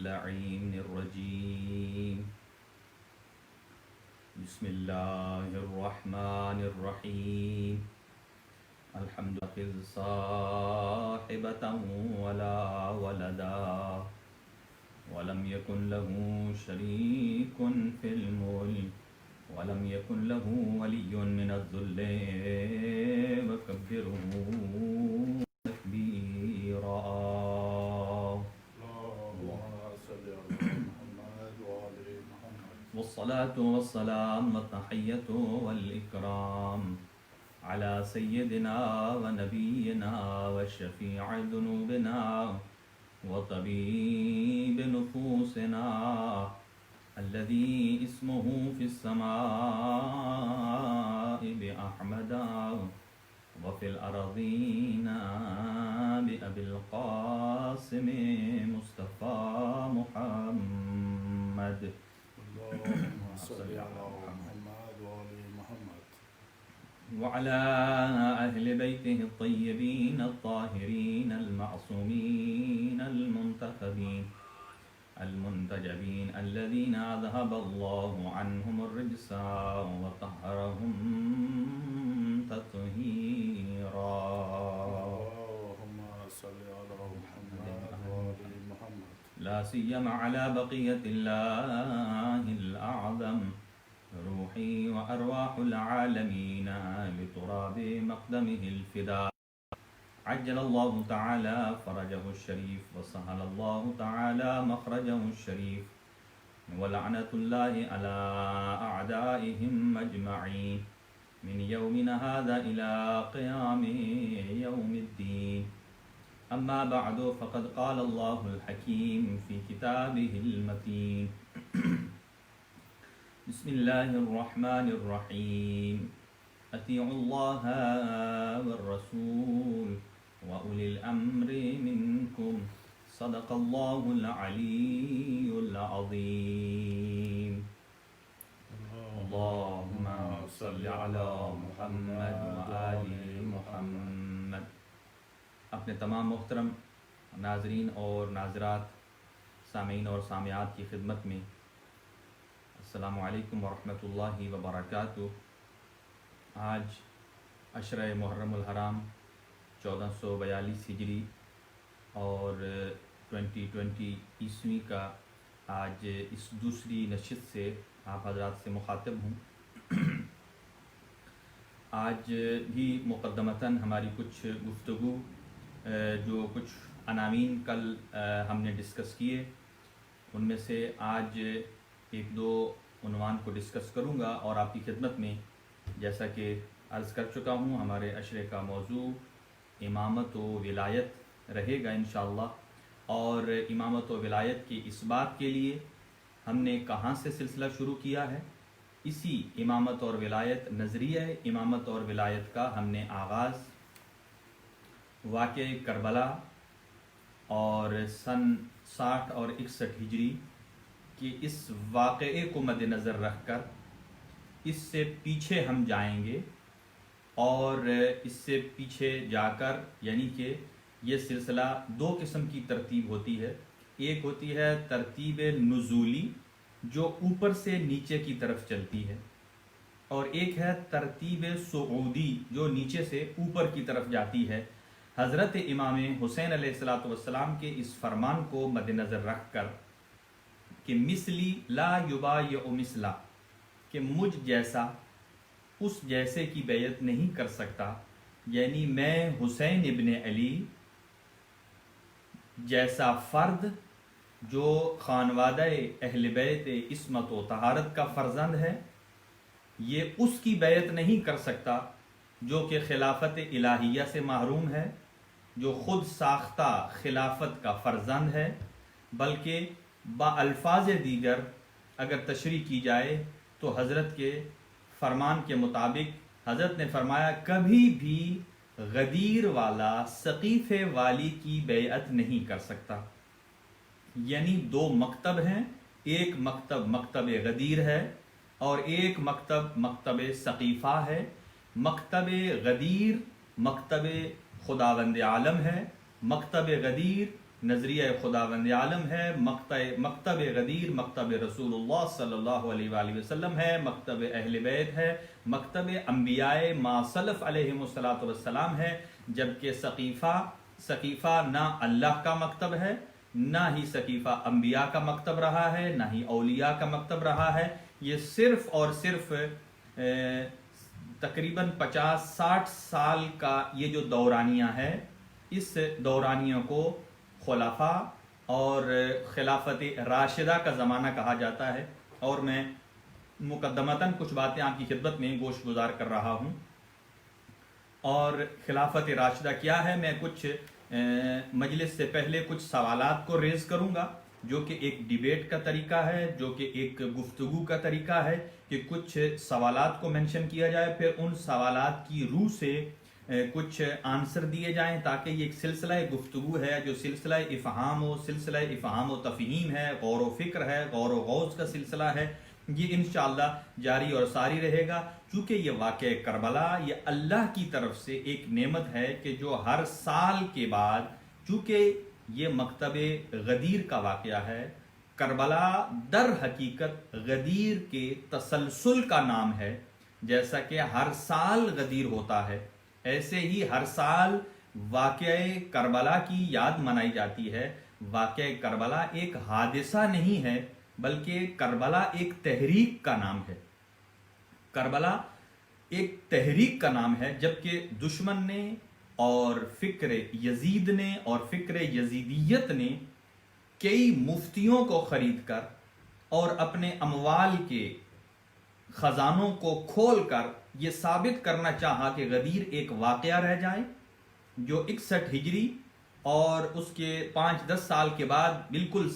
اللعين الرجيم. بسم الله الرحمن الرحيم. الحمد لله صاحبة ولا ولدا ولم يكن له شريك في الملك ولم يكن له ولي من الذل وكبره تكبيرا. والصلاة والسلام والتحية والإكرام على سيدنا ونبينا وشفيع ذنوبنا وطبيب نفوسنا الذي اسمه في السماء بأحمد وفي الأرضين بأبي القاسم مصطفى محمد. اللهم صل على محمد وآل محمد وعلى أهل بيته الطيبين الطاهرين المعصومين المنتخبين المنتجبين الذين أذهب الله عنهم الرجس وطهرهم تطهيرا. اللهم صل على محمد وآل محمد لا سيما على بقية الله الأعظم روحي وأرواح العالمين لتراب مقدمه الفداء. عجل الله تعالى فرجه الشريف وسهل الله تعالى مخرجه الشريف ولعنة الله على أعدائهم أجمعين من يومنا هذا إلى قيام يوم الدين. أما بعد فقد قال الله الحكيم في كتابه المتين. بسم الله الرحمن الرحيم. أطيعوا الله والرسول وأولي الأمر منكم صدق الله العلي العظيم. اللهم صل على محمد وآل محمد. اپنے تمام محترم ناظرین اور ناظرات، سامعین اور سامعات کی خدمت میں السلام علیکم ورحمۃ اللہ وبرکاتہ. آج عشرہ محرم الحرام 1442 ہجری اور 2020 عیسوی کا آج اس دوسری نشست سے آپ حضرات سے مخاطب ہوں. آج بھی مقدمتاً ہماری کچھ گفتگو جو کچھ عناوین کل ہم نے ڈسکس کیے ان میں سے آج ایک دو عنوان کو ڈسکس کروں گا اور آپ کی خدمت میں جیسا کہ عرض کر چکا ہوں ہمارے عشرے کا موضوع امامت و ولایت رہے گا انشاءاللہ. اور امامت و ولایت کی اس بات کے لیے ہم نے کہاں سے سلسلہ شروع کیا ہے؟ اسی امامت اور ولایت نظریہ امامت اور ولایت کا ہم نے آغاز واقعہ کربلا اور سن 60 اور 61 ہجری کہ اس واقعے کو مد نظر رکھ کر اس سے پیچھے ہم جائیں گے اور اس سے پیچھے جا کر یعنی کہ یہ سلسلہ دو قسم کی ترتیب ہوتی ہے. ایک ہوتی ہے ترتیب نزولی جو اوپر سے نیچے کی طرف چلتی ہے اور ایک ہے ترتیب صعودی جو نیچے سے اوپر کی طرف جاتی ہے. حضرت امام حسین علیہ الصلوۃ والسلام کے اس فرمان کو مد نظر رکھ کر کہ مثلی لا یبایع مثلا کہ مجھ جیسا اس جیسے کی بیعت نہیں کر سکتا، یعنی میں حسین ابن علی جیسا فرد جو خانوادہ اہل بیت عصمت و طہارت کا فرزند ہے یہ اس کی بیعت نہیں کر سکتا جو کہ خلافت الہیہ سے محروم ہے، جو خود ساختہ خلافت کا فرزند ہے. بلکہ با الفاظ دیگر اگر تشریح کی جائے تو حضرت کے فرمان کے مطابق حضرت نے فرمایا کبھی بھی غدیر والا سقیفے والی کی بیعت نہیں کر سکتا. یعنی دو مکتب ہیں، ایک مکتب مکتب غدیر ہے اور ایک مکتب مکتب سقیفہ ہے. مکتب غدیر مکتب خداوند عالم ہے، مکتب غدیر نظریہ خداوند عالم ہے، مکتب غدیر مکتب رسول اللہ صلی اللہ علیہ وآلہ وسلم ہے، مکتب اہل بیت ہے، مکتب انبیاء ما سلف علیہم الصلاۃ والسلام ہے، جبکہ سقیفہ نہ اللہ کا مکتب ہے، نہ ہی سقیفہ انبیاء کا مکتب رہا ہے، نہ ہی اولیاء کا مکتب رہا ہے۔ یہ صرف اور صرف تقریباً 50-60 سال کا یہ جو دورانیہ ہے، اس دورانیہ کو خلفاء اور خلافت راشدہ کا زمانہ کہا جاتا ہے، اور میں مقدمتاً کچھ باتیں آپ کی خدمت میں گوش گزار کر رہا ہوں۔ اور خلافت راشدہ کیا ہے، میں کچھ مجلس سے پہلے کچھ سوالات کو ریز کروں گا، جو کہ ایک ڈیبیٹ کا طریقہ ہے، جو کہ ایک گفتگو کا طریقہ ہے کہ کچھ سوالات کو مینشن کیا جائے، پھر ان سوالات کی روح سے کچھ آنسر دیے جائیں، تاکہ یہ ایک سلسلہ گفتگو ہے جو سلسلہ افہام و تفہیم ہے، غور و فکر ہے، غور و غوض کا سلسلہ ہے، یہ انشاءاللہ جاری اور ساری رہے گا۔ چونکہ یہ واقعہ کربلا یہ اللہ کی طرف سے ایک نعمت ہے کہ جو ہر سال کے بعد، چونکہ یہ مکتب غدیر کا واقعہ ہے، کربلا در حقیقت غدیر کے تسلسل کا نام ہے، جیسا کہ ہر سال غدیر ہوتا ہے، ایسے ہی ہر سال واقعہ کربلا کی یاد منائی جاتی ہے۔ واقعہ کربلا ایک حادثہ نہیں ہے، بلکہ کربلا ایک تحریک کا نام ہے۔ کربلا ایک تحریک کا نام ہے، جبکہ دشمن نے اور فکر یزید نے اور فکر یزیدیت نے کئی مفتیوں کو خرید کر اور اپنے اموال کے خزانوں کو کھول کر یہ ثابت کرنا چاہا کہ غدیر ایک واقعہ رہ جائے جو 61 ہجری اور اس کے 5-10 سال کے بعد بالکل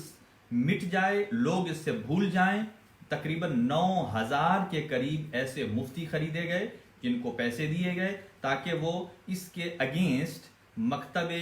مٹ جائے، لوگ اس سے بھول جائیں۔ تقریباً 9000 کے قریب ایسے مفتی خریدے گئے جن کو پیسے دیے گئے تاکہ وہ اس کے اگینسٹ مکتب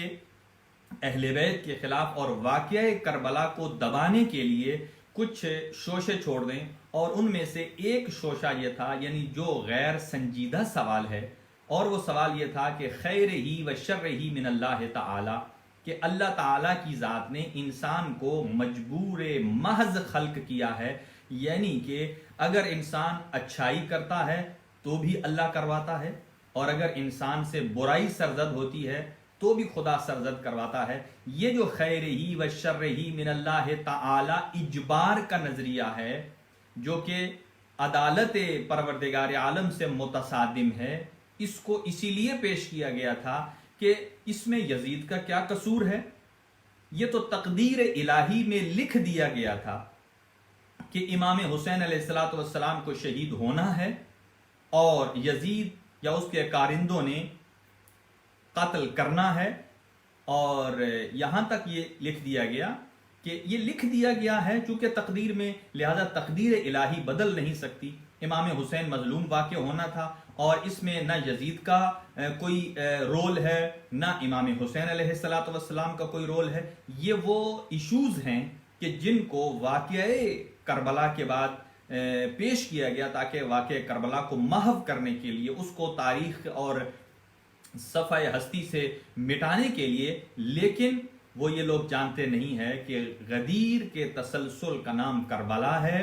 اہل بیت کے خلاف اور واقعہ کربلا کو دبانے کے لیے کچھ شوشے چھوڑ دیں، اور ان میں سے ایک شوشہ یہ تھا، یعنی جو غیر سنجیدہ سوال ہے، اور وہ سوال یہ تھا کہ خیر ہی و شر ہی من اللہ تعالی، کہ اللہ تعالیٰ کی ذات نے انسان کو مجبور محض خلق کیا ہے، یعنی کہ اگر انسان اچھائی کرتا ہے تو بھی اللہ کرواتا ہے، اور اگر انسان سے برائی سرزد ہوتی ہے تو بھی خدا سرزد کرواتا ہے۔ یہ جو خیر ہی و شر ہی من اللہ تعالی اجبار کا نظریہ ہے، جو کہ عدالت پروردگار عالم سے متصادم ہے، اس کو اسی لیے پیش کیا گیا تھا کہ اس میں یزید کا کیا قصور ہے۔ یہ تو تقدیر الہی میں لکھ دیا گیا تھا کہ امام حسین علیہ السلام کو شہید ہونا ہے، اور یزید یا اس کے کارندوں نے قتل کرنا ہے، اور یہاں تک یہ لکھ دیا گیا کہ یہ لکھ دیا گیا ہے چونکہ تقدیر میں، لہذا تقدیر الہی بدل نہیں سکتی۔ امام حسین مظلوم واقع ہونا تھا، اور اس میں نہ یزید کا کوئی رول ہے، نہ امام حسین علیہ السلام کا کوئی رول ہے۔ یہ وہ ایشوز ہیں کہ جن کو واقعہ کربلا کے بعد پیش کیا گیا تاکہ واقعہ کربلا کو محو کرنے کے لیے، اس کو تاریخ اور صفحہ ہستی سے مٹانے کے لیے، لیکن وہ یہ لوگ جانتے نہیں ہیں کہ غدیر کے تسلسل کا نام کربلا ہے،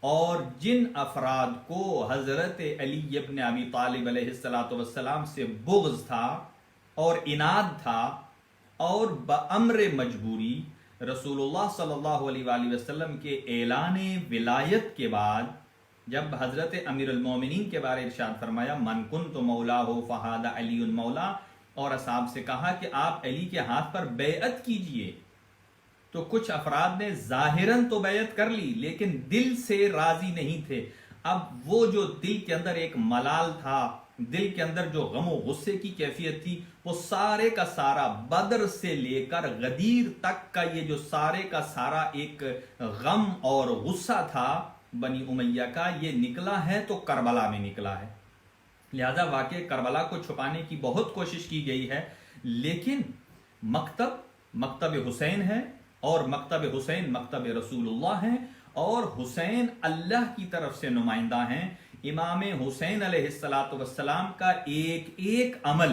اور جن افراد کو حضرت علی ابن ابی طالب علیہ السلام سے بغض تھا اور عناد تھا، اور بامر مجبوری رسول اللہ صلی اللہ علیہ وآلہ وسلم کے اعلان ولایت کے بعد، جب حضرت امیر المومنین کے بارے ارشاد فرمایا من کنت مولا ہو فہذا علی مولا، اور اصحاب سے کہا کہ آپ علی کے ہاتھ پر بیعت کیجئے، تو کچھ افراد نے ظاہراً تو بیعت کر لی لیکن دل سے راضی نہیں تھے۔ اب وہ جو دل کے اندر ایک ملال تھا، دل کے اندر جو غم و غصے کی کیفیت تھی، وہ سارے کا سارا بدر سے لے کر غدیر تک کا یہ جو سارے کا سارا ایک غم اور غصہ تھا بنی امیہ کا، یہ نکلا ہے تو کربلا میں نکلا ہے۔ لہذا واقع کربلا کو چھپانے کی بہت کوشش کی گئی ہے، لیکن مکتب حسین ہے، اور مکتب حسین مکتب رسول اللہ ہے، اور حسین اللہ کی طرف سے نمائندہ ہیں۔ امام حسین علیہ السلام کا ایک ایک عمل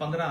15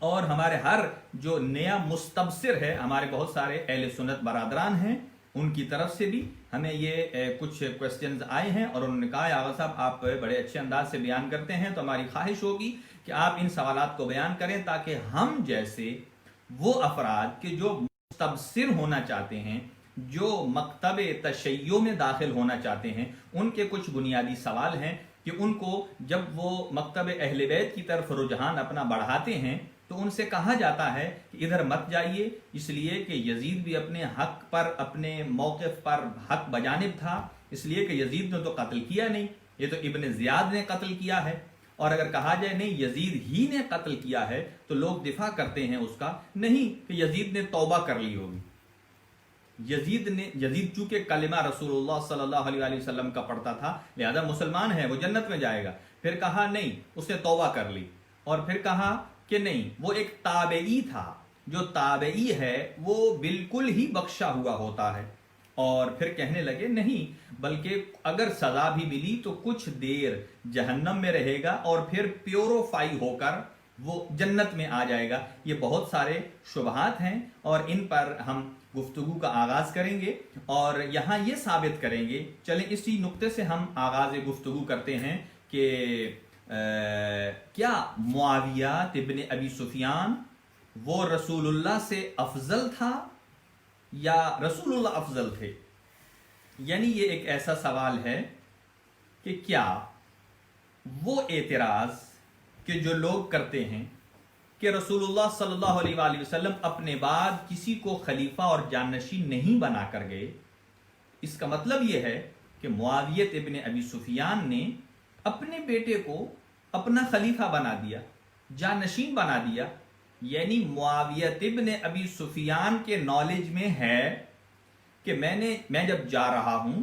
اور ہمارے ہر جو نیا مستبصر ہے، ہمارے بہت سارے اہل سنت برادران ہیں، ان کی طرف سے بھی ہمیں یہ کچھ کویسچنز آئے ہیں، اور انہوں نے کہا آغا صاحب آپ بڑے اچھے انداز سے بیان کرتے ہیں، تو ہماری خواہش ہوگی کہ آپ ان سوالات کو بیان کریں تاکہ ہم جیسے وہ افراد کہ جو مستبصر ہونا چاہتے ہیں، جو مکتب تشیع میں داخل ہونا چاہتے ہیں، ان کے کچھ بنیادی سوال ہیں کہ ان کو جب وہ مکتب اہل بیت کی طرف رجحان اپنا بڑھاتے ہیں تو ان سے کہا جاتا ہے کہ ادھر مت جائیے، اس لیے کہ یزید بھی اپنے حق پر، اپنے موقف پر حق بجانب تھا، اس لیے کہ یزید نے تو قتل کیا نہیں، یہ تو ابن زیاد نے قتل کیا ہے۔ اور اگر کہا جائے نہیں یزید ہی نے قتل کیا ہے تو لوگ دفاع کرتے ہیں اس کا، نہیں کہ یزید نے توبہ کر لی ہوگی۔ یزید چونکہ کلمہ رسول اللہ صلی اللہ علیہ وسلم کا پڑھتا تھا، لہذا مسلمان ہے، وہ جنت میں جائے گا۔ پھر کہا نہیں اس نے توبہ کر لی، اور پھر کہا کہ نہیں وہ ایک تابعی تھا، جو تابعی ہے وہ بالکل ہی بخشا ہوا ہوتا ہے۔ اور پھر کہنے لگے نہیں بلکہ اگر سزا بھی ملی تو کچھ دیر جہنم میں رہے گا اور پھر پیوروفائی ہو کر وہ جنت میں آ جائے گا۔ یہ بہت سارے شبہات ہیں اور ان پر ہم گفتگو کا آغاز کریں گے، اور یہاں یہ ثابت کریں گے، چلیں اسی نقطے سے ہم آغاز گفتگو کرتے ہیں کہ کیا معاویہ ابن ابی سفیان وہ رسول اللہ سے افضل تھا یا رسول اللہ افضل تھے؟ یعنی یہ ایک ایسا سوال ہے کہ کیا وہ اعتراض کہ جو لوگ کرتے ہیں کہ رسول اللہ صلی اللہ علیہ وآلہ وسلم اپنے بعد کسی کو خلیفہ اور جانشین نہیں بنا کر گئے، اس کا مطلب یہ ہے کہ معاویہ ابن ابی سفیان نے اپنے بیٹے کو اپنا خلیفہ بنا دیا، جانشین بنا دیا، یعنی معاویہ ابن ابی سفیان کے نالج میں ہے کہ میں جب جا رہا ہوں،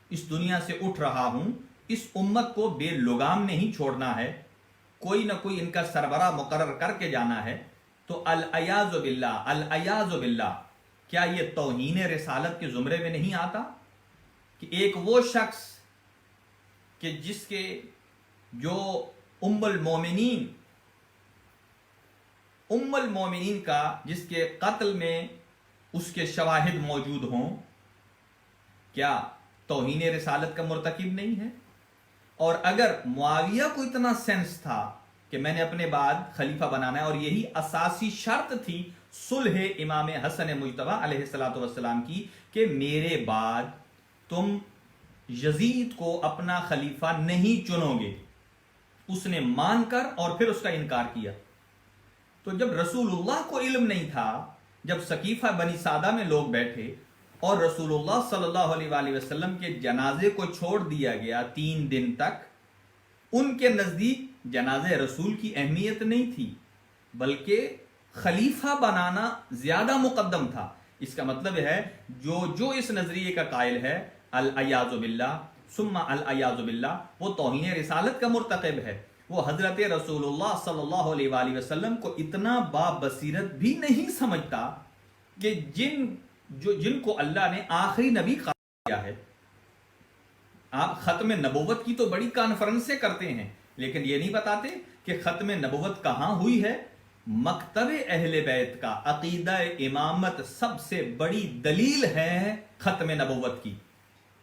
اس دنیا سے اٹھ رہا ہوں، اس امت کو بے لگام نہیں چھوڑنا ہے، کوئی نہ کوئی ان کا سربراہ مقرر کر کے جانا ہے۔ تو العیاذ باللہ کیا یہ توہین رسالت کے زمرے میں نہیں آتا کہ ایک وہ شخص کہ جس کے جو ام المومنین کا جس کے قتل میں اس کے شواہد موجود ہوں، کیا توہین رسالت کا مرتکب نہیں ہے؟ اور اگر معاویہ کو اتنا سینس تھا کہ میں نے اپنے بعد خلیفہ بنانا ہے، اور یہی اساسی شرط تھی صلح امام حسن مجتبی علیہ الصلوۃ والسلام کی کہ میرے بعد تم یزید کو اپنا خلیفہ نہیں چنو گے، اس نے مان کر اور پھر اس کا انکار کیا۔ تو جب رسول اللہ کو علم نہیں تھا، جب سقیفہ بنی سعدہ میں لوگ بیٹھے اور رسول اللہ صلی اللہ علیہ وآلہ وسلم کے جنازے کو چھوڑ دیا گیا 3 دن تک، ان کے نزدیک جنازے رسول کی اہمیت نہیں تھی بلکہ خلیفہ بنانا زیادہ مقدم تھا۔ اس کا مطلب ہے جو اس نظریے کا قائل ہے العیاذ باللہ ثم العیاذ باللہ، وہ توہین رسالت کا مرتکب ہے۔ وہ حضرت رسول اللہ صلی اللہ علیہ وآلہ وسلم کو اتنا بابصیرت بھی نہیں سمجھتا کہ جن کو اللہ نے آخری نبی قرار دیا ہے۔ آپ ختم نبوت کی تو بڑی کانفرنسیں کرتے ہیں، لیکن یہ نہیں بتاتے کہ ختم نبوت کہاں ہوئی ہے۔ مکتب اہل بیت کا عقیدہ امامت سب سے بڑی دلیل ہے ختم نبوت کی،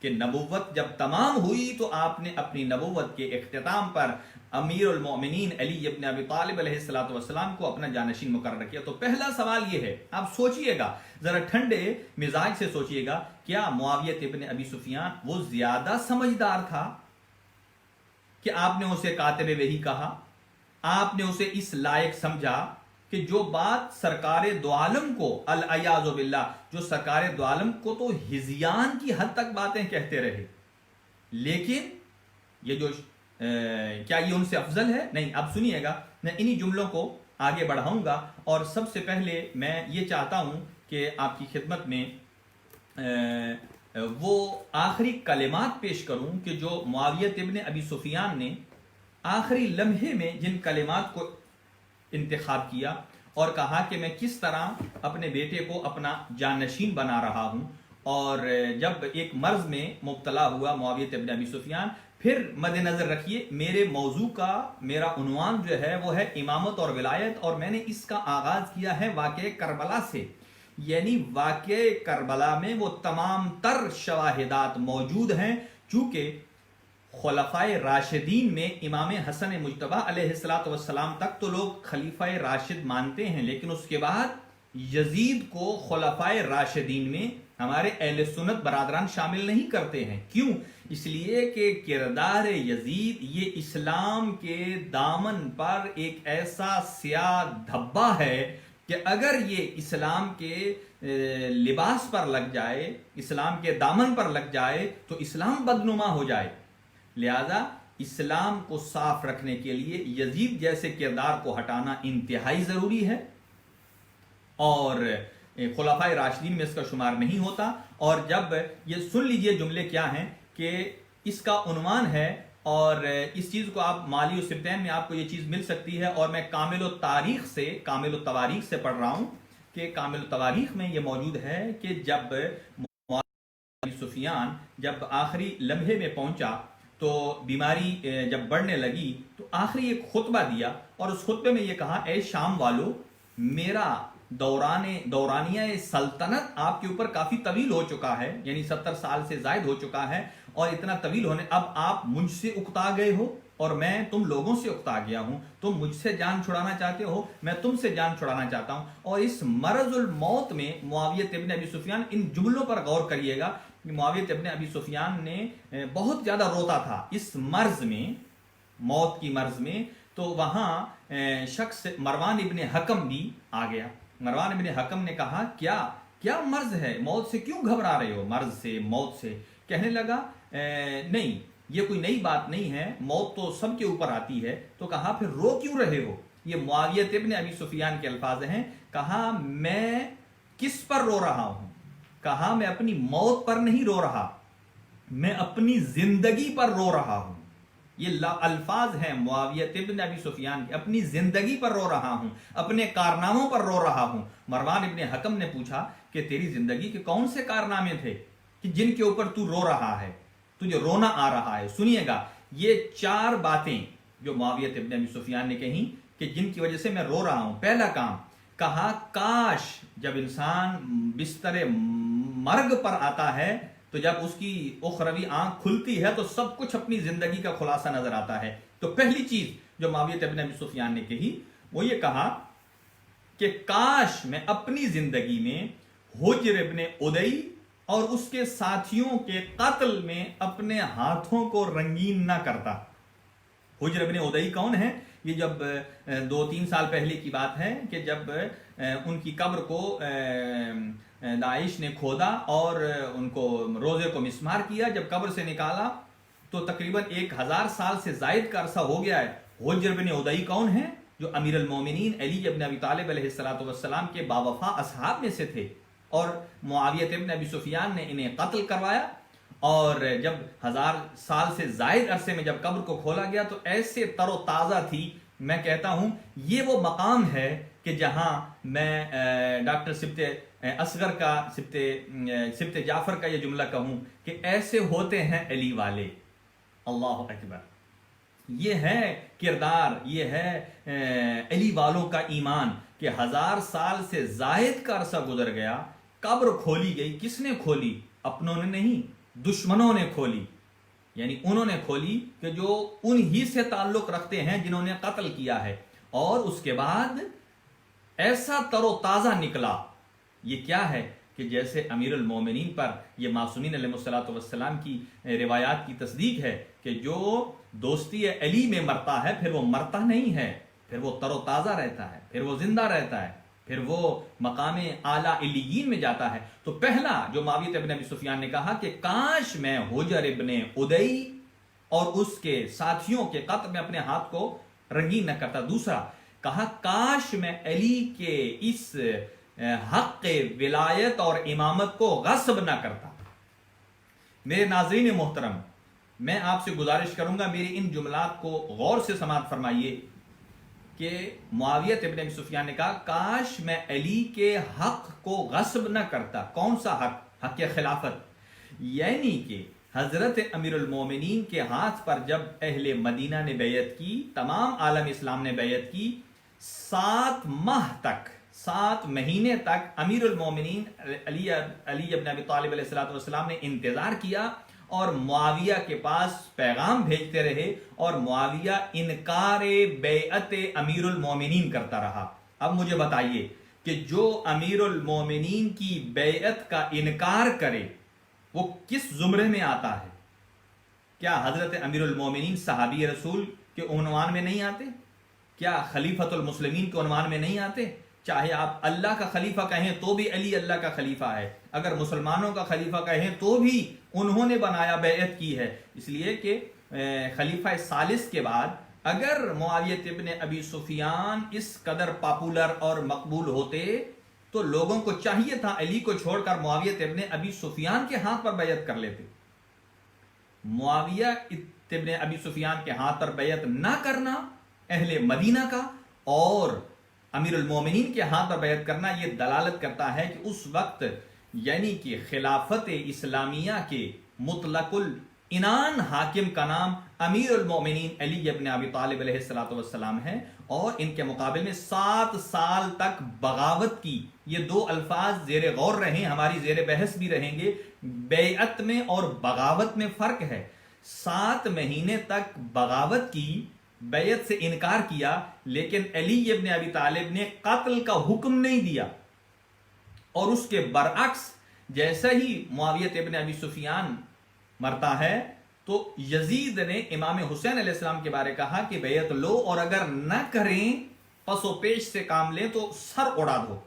کہ نبوت جب تمام ہوئی تو آپ نے اپنی نبوت کے اختتام پر امیر المومنین علی ابن ابی طالب علیہ الصلوۃ والسلام کو اپنا جانشین مقرر کیا۔ تو پہلا سوال یہ ہے، آپ سوچئے گا، ذرا ٹھنڈے مزاج سے سوچئے گا، کیا معاویہ ابن ابی سفیان وہ زیادہ سمجھدار تھا کہ آپ نے اسے کاتب وحی کہا، آپ نے اسے اس لائق سمجھا کہ جو بات سرکار دو عالم کو العیاذ باللہ، جو سرکار دو عالم کو تو ہذیان کی حد تک باتیں کہتے رہے، لیکن یہ جو کیا یہ ان سے افضل ہے؟ نہیں۔ اب سنیے گا، میں انہی جملوں کو آگے بڑھاؤں گا، اور سب سے پہلے میں یہ چاہتا ہوں کہ آپ کی خدمت میں وہ آخری کلمات پیش کروں کہ جو معاویہ ابن ابی سفیان نے آخری لمحے میں جن کلمات کو انتخاب کیا اور کہا کہ میں کس طرح اپنے بیٹے کو اپنا جانشین بنا رہا ہوں، اور جب ایک مرض میں مبتلا ہوا معاویہ ابن ابی سفیان پھر مد نظر رکھیے میرے موضوع کا میرا عنوان جو ہے وہ ہے امامت اور ولایت، اور میں نے اس کا آغاز کیا ہے واقعہ کربلا سے، یعنی واقعہ کربلا میں وہ تمام تر شواہدات موجود ہیں۔ چونکہ خلفائے راشدین میں امام حسن مجتبی علیہ السلام تک تو لوگ خلیفہ راشد مانتے ہیں، لیکن اس کے بعد یزید کو خلفائے راشدین میں ہمارے اہل سنت برادران شامل نہیں کرتے ہیں۔ کیوں؟ اس لیے کہ کردار یزید یہ اسلام کے دامن پر ایک ایسا سیاہ دھبا ہے کہ اگر یہ اسلام کے لباس پر لگ جائے، اسلام کے دامن پر لگ جائے تو اسلام بدنما ہو جائے۔ لہذا اسلام کو صاف رکھنے کے لیے یزید جیسے کردار کو ہٹانا انتہائی ضروری ہے، اور خلفائے راشدین میں اس کا شمار نہیں ہوتا۔ اور جب یہ سن لیجئے جملے کیا ہیں کہ اس کا عنوان ہے، اور اس چیز کو آپ مالی و سبتین میں آپ کو یہ چیز مل سکتی ہے، اور میں کامل التواریخ سے پڑھ رہا ہوں کہ کامل التواریخ میں یہ موجود ہے کہ جب سفیان جب آخری لمحے میں پہنچا تو بیماری جب بڑھنے لگی تو آخری ایک خطبہ دیا، اور اس خطبے میں یہ کہا، اے شام والو، میرا دورانیہ سلطنت آپ کے اوپر کافی طویل ہو چکا ہے، یعنی 70 سال سے زائد ہو چکا ہے، اور اتنا طویل ہونے اب آپ مجھ سے اکتا گئے ہو اور میں تم لوگوں سے اکتا گیا ہوں، تم مجھ سے جان چھڑانا چاہتے ہو، میں تم سے جان چھڑانا چاہتا ہوں۔ اور اس مرض الموت میں معاویہ ابن ابی سفیان، ان جملوں پر غور کریے گا کہ معاویہ ابن ابی سفیان نے بہت زیادہ روتا تھا اس مرض میں، موت کی مرض میں۔ تو وہاں شخص مروان ابن حکم بھی آ گیا۔ مروان ابن حکم نے کہا، کیا مرض ہے، موت سے کیوں گھبرا رہے ہو؟ مرض سے، موت سے؟ کہنے لگا نہیں، یہ کوئی نئی بات نہیں ہے، موت تو سب کے اوپر آتی ہے۔ تو کہا پھر رو کیوں رہے ہو؟ یہ معاویہ ابن ابی سفیان کے الفاظ ہیں۔ کہا میں کس پر رو رہا ہوں؟ کہا میں اپنی موت پر نہیں رو رہا، میں اپنی زندگی پر رو رہا ہوں۔ یہ الفاظ ہیں معاویہ ابن ابی سفیان کے، اپنی زندگی پر رو رہا ہوں، اپنے کارناموں پر رو رہا ہوں۔ مروان ابن حکم نے پوچھا کہ تیری زندگی کے کون سے کارنامے تھے کہ جن کے اوپر تو رو رہا ہے، تجھے رونا آ رہا ہے؟ سنیے گا یہ 4 باتیں جو معاویہ ابن ابی سفیان نے کہیں کہ جن کی وجہ سے میں رو رہا ہوں۔ پہلا کام کہا، کاش جب انسان بستر مرگ پر آتا ہے تو جب اس کی اخروی آنکھ کھلتی ہے تو سب کچھ اپنی زندگی کا خلاصہ نظر آتا ہے۔ تو پہلی چیز جو معاویہ ابن ابی سفیان نے کہی وہ یہ کہا کہ کاش میں اپنی زندگی میں حجر ابن عدی اور اس کے ساتھیوں کے قتل میں اپنے ہاتھوں کو رنگین نہ کرتا۔ حجر ابن عدی کون ہے؟ یہ جب 2-3 سال پہلے کی بات ہے کہ جب ان کی قبر کو داعش نے کھودا اور ان کو روزے کو مسمار کیا، جب قبر سے نکالا تو تقریباً 1000 سال سے زائد کا عرصہ ہو گیا ہے۔ حجر بن عدی کون ہے؟ جو امیر المومنین علی ابن ابی طالب علیہ السلام کے باوفا اصحاب میں سے تھے، اور معاویہ ابن ابی سفیان نے انہیں قتل کروایا، اور جب 1000 سال سے زائد عرصے میں جب قبر کو کھولا گیا تو ایسے تر و تازہ تھی۔ میں کہتا ہوں یہ وہ مقام ہے کہ جہاں میں ڈاکٹر سبت اصغر کا، سبت جعفر کا یہ جملہ کہوں کہ ایسے ہوتے ہیں علی والے۔ اللہ اکبر! یہ ہے کردار، یہ ہے علی والوں کا ایمان کہ 1000 سال سے زائد کا عرصہ گزر گیا، قبر کھولی گئی۔ کس نے کھولی؟ اپنوں نے نہیں، دشمنوں نے کھولی۔ یعنی انہوں نے کھولی کہ جو انہی سے تعلق رکھتے ہیں جنہوں نے قتل کیا ہے، اور اس کے بعد ایسا تر و تازہ نکلا۔ یہ کیا ہے کہ جیسے امیر المومنین پر یہ معصومین علیہ الصلوۃ والسلام کی روایات کی تصدیق ہے کہ جو دوستی علی میں مرتا ہے پھر وہ مرتا نہیں ہے، پھر وہ تر و تازہ رہتا ہے، پھر وہ زندہ رہتا ہے، پھر وہ مقام اعلیٰ علیین میں جاتا ہے۔ تو پہلا جو معاویہ ابن ابی سفیان نے کہا کہ کاش میں حجر ابن عدی اور اس کے ساتھیوں کے قتل میں اپنے ہاتھ کو رنگین نہ کرتا۔ دوسرا کہا کاش میں علی کے اس حق ولایت اور امامت کو غصب نہ کرتا۔ میرے ناظرین محترم، میں آپ سے گزارش کروں گا میری ان جملات کو غور سے سماعت فرمائیے کہ معاویہ ابن ابی سفیان نے کہا کاش میں علی کے حق کو غصب نہ کرتا۔ کون سا حق؟ حق خلافت۔ یعنی کہ حضرت امیر المومنین کے ہاتھ پر جب اہل مدینہ نے بیعت کی، تمام عالم اسلام نے بیعت کی، 7 ماہ تک، 7 مہینے تک امیر المومنین علی ابن ابی طالب علیہ السلام نے انتظار کیا اور معاویہ کے پاس پیغام بھیجتے رہے، اور معاویہ انکار بیعت امیر المومنین کرتا رہا۔ اب مجھے بتائیے کہ جو امیر المومنین کی بیعت کا انکار کرے وہ کس زمرے میں آتا ہے؟ کیا حضرت امیر المومنین صحابی رسول کے عنوان میں نہیں آتے؟ کیا خلیفۃ المسلمین کے عنوان میں نہیں آتے؟ چاہے آپ اللہ کا خلیفہ کہیں تو بھی علی اللہ کا خلیفہ ہے، اگر مسلمانوں کا خلیفہ کہیں تو بھی انہوں نے بنایا، بیعت کی ہے۔ اس لیے کہ خلیفہ ثالث کے بعد اگر معاویہ ابن ابی سفیان اس قدر پاپولر اور مقبول ہوتے تو لوگوں کو چاہیے تھا علی کو چھوڑ کر معاویہ ابن ابی سفیان کے ہاتھ پر بیعت کر لیتے۔ معاویہ ابن ابی سفیان کے ہاتھ پر بیعت نہ کرنا اہل مدینہ کا اور امیر المومنین کے ہاتھ پر بیعت کرنا یہ دلالت کرتا ہے کہ اس وقت یعنی کہ خلافت اسلامیہ کے مطلق العنان حاکم کا نام امیر المومنین علی ابن ابی طالب علیہ السلام ہے، اور ان کے مقابل میں 7 سال تک بغاوت کی۔ یہ 2 الفاظ زیر غور رہیں، ہماری زیر بحث بھی رہیں گے۔ بیعت میں اور بغاوت میں فرق ہے۔ 7 مہینے تک بغاوت کی، بیعت سے انکار کیا، لیکن علی ابن ابی طالب نے قتل کا حکم نہیں دیا، اور اس کے برعکس جیسا ہی معاویہ ابن ابی سفیان مرتا ہے تو یزید نے امام حسین علیہ السلام کے بارے کہا کہ بیعت لو، اور اگر نہ کریں پس و پیش سے کام لیں تو سر اڑا دو۔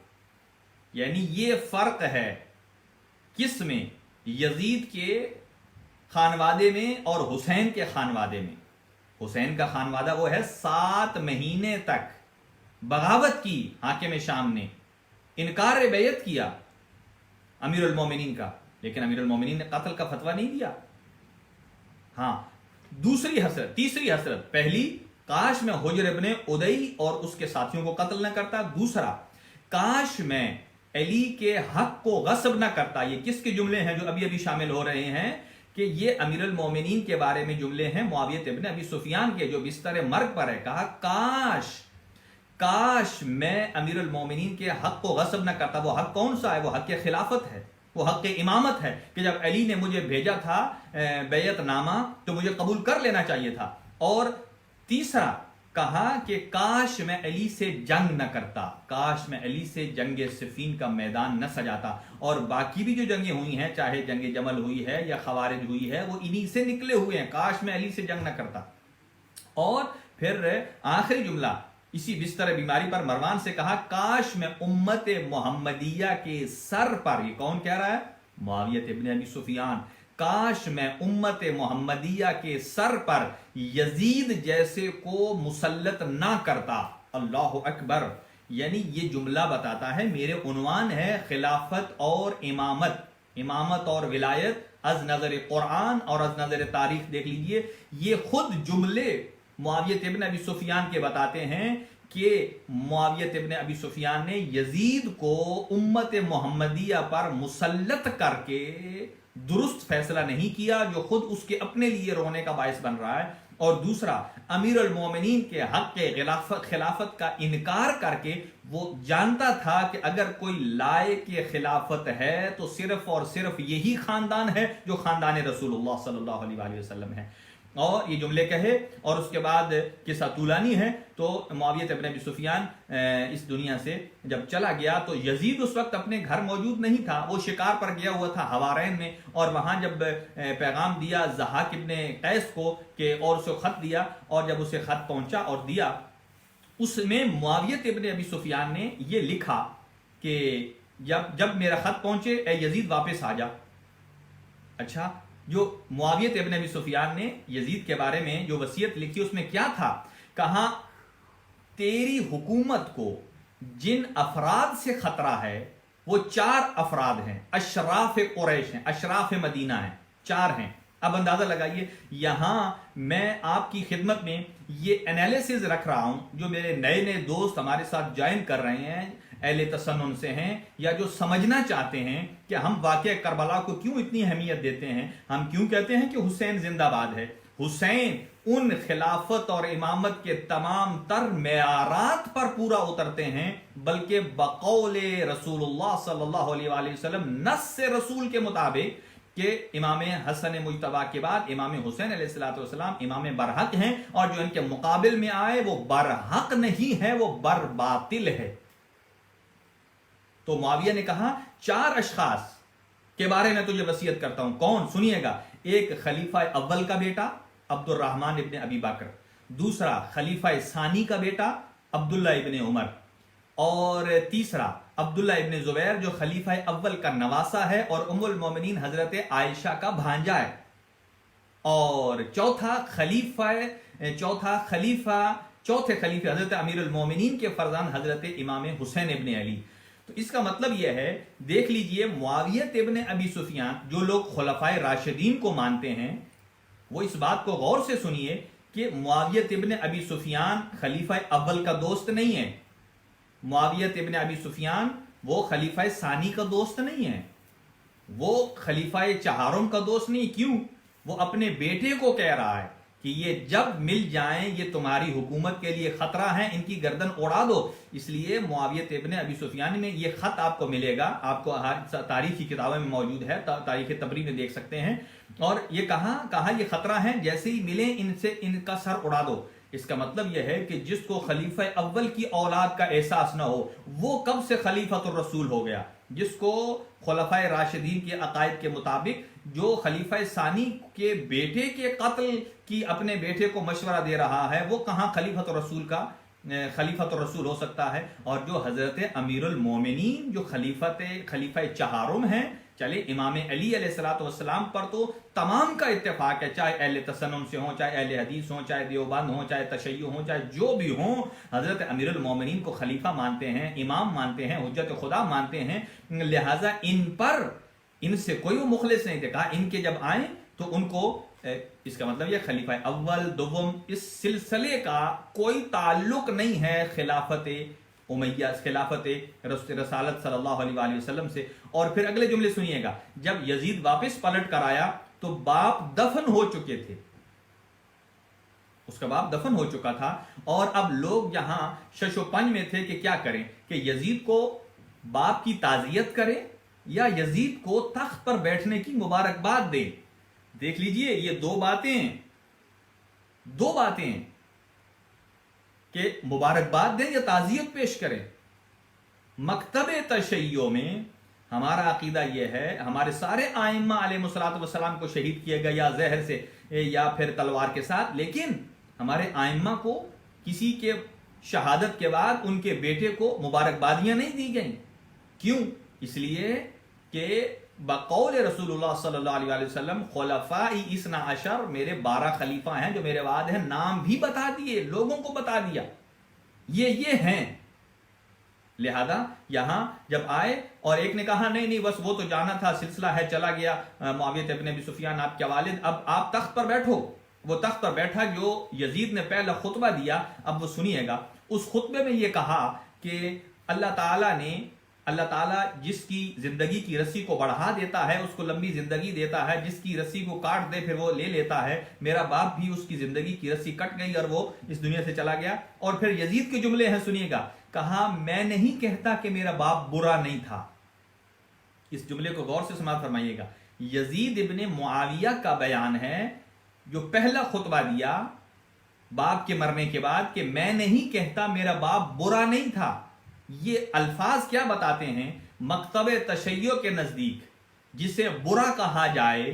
یعنی یہ فرق ہے کس میں؟ یزید کے خانوادے میں اور حسین کے خانوادے میں۔ حسین کا خانوادہ وہ ہے 7 مہینے تک بغاوت کی، حاکم شام نے انکار بیعت کیا امیر المومنین کا، لیکن امیر المومنین نے قتل کا فتویٰ نہیں دیا۔ ہاں، دوسری حسرت، تیسری حسرت، پہلی کاش میں حجر ابن ادئی اور اس کے ساتھیوں کو قتل نہ کرتا، دوسرا کاش میں علی کے حق کو غصب نہ کرتا۔ یہ کس کے جملے ہیں جو ابھی ابھی شامل ہو رہے ہیں؟ کہ یہ امیر المومنین کے بارے میں جملے ہیں معاویہ ابن ابی سفیان کے، جو بستر مرگ پر ہے۔ کہا کاش میں امیر المومنین کے حق کو غصب نہ کرتا۔ وہ حق کون سا ہے؟ وہ حق خلافت ہے، وہ حق امامت ہے، کہ جب علی نے مجھے بھیجا تھا بیعت نامہ تو مجھے قبول کر لینا چاہیے تھا۔ اور تیسرا کہا کہ کاش میں علی سے جنگ نہ کرتا، کاش میں علی سے جنگ صفین کا میدان نہ سجاتا۔ اور باقی بھی جو جنگیں ہوئی ہیں، چاہے جنگ جمل ہوئی ہے یا خوارج ہوئی ہے، وہ انہی سے نکلے ہوئے ہیں۔ کاش میں علی سے جنگ نہ کرتا۔ اور پھر آخری جملہ اسی بستر بیماری پر مروان سے کہا کاش میں امت محمدیہ کے سر پر، یہ کون کہہ رہا ہے؟ معاویہ ابن ابی سفیان، کاش میں امت محمدیہ کے سر پر یزید جیسے کو مسلط نہ کرتا۔ اللہ اکبر! یعنی یہ جملہ بتاتا ہے میرے عنوان ہے خلافت اور امامت اور ولایت از نظر قرآن اور از نظر تاریخ دیکھ لیجئے۔ یہ خود جملے معاویہ ابن ابی سفیان کے بتاتے ہیں کہ معاویہ ابن ابی سفیان نے یزید کو امت محمدیہ پر مسلط کر کے درست فیصلہ نہیں کیا، جو خود اس کے اپنے لیے رونے کا باعث بن رہا ہے۔ اور دوسرا، امیر المومنین کے حق خلافت کا انکار کر کے وہ جانتا تھا کہ اگر کوئی لائق خلافت ہے تو صرف اور صرف یہی خاندان ہے جو خاندان رسول اللہ صلی اللہ علیہ وآلہ وسلم ہے۔ اور یہ جملے کہے اور اس کے بعد قصہ طولانی ہے۔ تو معاویہ ابن ابی سفیان اس دنیا سے جب چلا گیا تو یزید اس وقت اپنے گھر موجود نہیں تھا، وہ شکار پر گیا ہوا تھا ہوارین میں، اور وہاں جب پیغام دیا ضحاک ابن قیس کو کہ اور اسے خط دیا، اور جب اسے خط پہنچا اور دیا، اس میں معاویہ ابن ابی سفیان نے یہ لکھا کہ جب میرا خط پہنچے اے یزید واپس آ جا۔ اچھا، جو معاویہ ابن ابی سفیان نے یزید کے بارے میں جو وصیت لکھی اس میں کیا تھا؟ کہا تیری حکومت کو جن افراد سے خطرہ ہے وہ 4 افراد ہیں، اشراف قریش ہیں، اشراف مدینہ ہیں، 4 ہیں۔ اب اندازہ لگائیے، یہاں میں آپ کی خدمت میں یہ انالیسز رکھ رہا ہوں جو میرے نئے دوست ہمارے ساتھ جوائن کر رہے ہیں، اہل تسنن سے ہیں یا جو سمجھنا چاہتے ہیں کہ ہم واقعہ کربلا کو کیوں اتنی اہمیت دیتے ہیں، ہم کیوں کہتے ہیں کہ حسین زندہ باد ہے، حسین ان خلافت اور امامت کے تمام تر معیارات پر پورا اترتے ہیں، بلکہ بقول رسول اللہ صلی اللہ علیہ وآلہ وسلم، نص رسول کے مطابق کہ امام حسن مجتبی کے بعد امام حسین علیہ السلام امام برحق ہیں، اور جو ان کے مقابل میں آئے وہ برحق نہیں ہے، وہ برباطل ہے۔ تو معاویہ نے کہا 4 اشخاص کے بارے میں تجھے وصیت کرتا ہوں، کون؟ سنیے گا، ایک خلیفہ اول کا بیٹا عبد الرحمن ابن ابی بکر، دوسرا خلیفہ ثانی کا بیٹا عبداللہ ابن عمر، اور تیسرا عبداللہ ابن زبیر جو خلیفہ اول کا نواسا ہے اور ام المومنین حضرت عائشہ کا بھانجا ہے، اور چوتھے خلیفہ حضرت امیر المومنین کے فرزند حضرت امام حسین ابن علی۔ تو اس کا مطلب یہ ہے، دیکھ لیجئے، معاویہ ابن ابی سفیان جو لوگ خلفائے راشدین کو مانتے ہیں وہ اس بات کو غور سے سنیے کہ معاویہ ابن ابی سفیان خلیفہ اول کا دوست نہیں ہے، معاویہ ابن ابی سفیان وہ خلیفہ ثانی کا دوست نہیں ہے، وہ خلیفہ چہارم کا دوست نہیں۔ کیوں؟ وہ اپنے بیٹے کو کہہ رہا ہے کہ یہ جب مل جائیں یہ تمہاری حکومت کے لیے خطرہ ہیں، ان کی گردن اڑا دو۔ اس لیے معاویہ ابن ابی سفیان میں یہ خط آپ کو ملے گا، آپ کو تاریخ کی کتابوں میں موجود ہے، تاریخ تبری میں دیکھ سکتے ہیں، اور یہ کہا یہ خطرہ ہیں، جیسے ہی ملیں ان سے ان کا سر اڑا دو۔ اس کا مطلب یہ ہے کہ جس کو خلیفہ اول کی اولاد کا احساس نہ ہو وہ کب سے خلیفۃ الرسول ہو گیا؟ جس کو خلفائے راشدین کے عقائد کے مطابق جو خلیفہ ثانی کے بیٹے کے قتل کی اپنے بیٹے کو مشورہ دے رہا ہے، وہ کہاں خلیفۃ الرسول ہو سکتا ہے؟ اور جو حضرت امیر المومنین جو خلیفہ چہارم ہیں، چلے امام علی علیہ السلام پر تو تمام کا اتفاق ہے، چاہے اہل تسنن سے ہوں، چاہے اہل حدیث ہوں، چاہے دیوبند ہوں، چاہے تشیع ہوں، چاہے جو بھی ہوں، حضرت امیر المومنین کو خلیفہ مانتے ہیں، امام مانتے ہیں، حجت خدا مانتے ہیں، لہٰذا ان سے کوئی وہ مخلص نہیں دیکھا۔ ان کے جب آئیں تو ان کو، اس کا مطلب یہ خلیفہ اول دوم اس سلسلے کا کوئی تعلق نہیں ہے خلافت امیہ، خلافت رسالت صلی اللہ علیہ وآلہ وسلم سے۔ اور پھر اگلے جملے سنیے گا، جب یزید واپس پلٹ کر آیا تو باپ دفن ہو چکے تھے، اس کا باپ دفن ہو چکا تھا، اور اب لوگ یہاں شش و پنج میں تھے کہ کیا کریں، کہ یزید کو باپ کی تعزیت کریں یا یزید کو تخت پر بیٹھنے کی مبارکباد دیں۔ دیکھ لیجئے، یہ دو باتیں ہیں کہ مبارکباد دیں یا تعزیت پیش کریں۔ مکتب تشیع میں ہمارا عقیدہ یہ ہے، ہمارے سارے ائمہ علیہ السلام کو شہید کیا گیا یا زہر سے یا پھر تلوار کے ساتھ، لیکن ہمارے ائمہ کو کسی کے شہادت کے بعد ان کے بیٹے کو مبارکبادیاں نہیں دی گئیں۔ کیوں؟ اس لیے کہ بقول رسول اللہ صلی اللہ علیہ وآلہ وسلم خلفائی اثنا عشر، میرے 12 خلیفہ ہیں جو میرے بعد ہیں، نام بھی بتا دیے، لوگوں کو بتا دیا یہ ہیں۔ لہذا یہاں جب آئے اور ایک نے کہا نہیں بس وہ تو جانا تھا، سلسلہ ہے، چلا گیا معاویہ ابن ابی سفیان آپ کے والد، اب آپ تخت پر بیٹھو۔ وہ تخت پر بیٹھا، جو یزید نے پہلا خطبہ دیا، اب وہ سنیے گا، اس خطبے میں یہ کہا کہ اللہ تعالیٰ جس کی زندگی کی رسی کو بڑھا دیتا ہے اس کو لمبی زندگی دیتا ہے، جس کی رسی کو کاٹ دے پھر وہ لے لیتا ہے۔ میرا باپ بھی اس کی زندگی کی رسی کٹ گئی اور وہ اس دنیا سے چلا گیا۔ اور پھر یزید کے جملے ہیں، سنیے گا، کہا میں نہیں کہتا کہ میرا باپ برا نہیں تھا۔ اس جملے کو غور سے سماعت فرمائیے گا، یزید ابن معاویہ کا بیان ہے جو پہلا خطبہ دیا باپ کے مرنے کے بعد کہ میں نہیں کہتا میرا باپ برا نہیں تھا۔ یہ الفاظ کیا بتاتے ہیں؟ مکتب تشیع کے نزدیک جسے برا کہا جائے،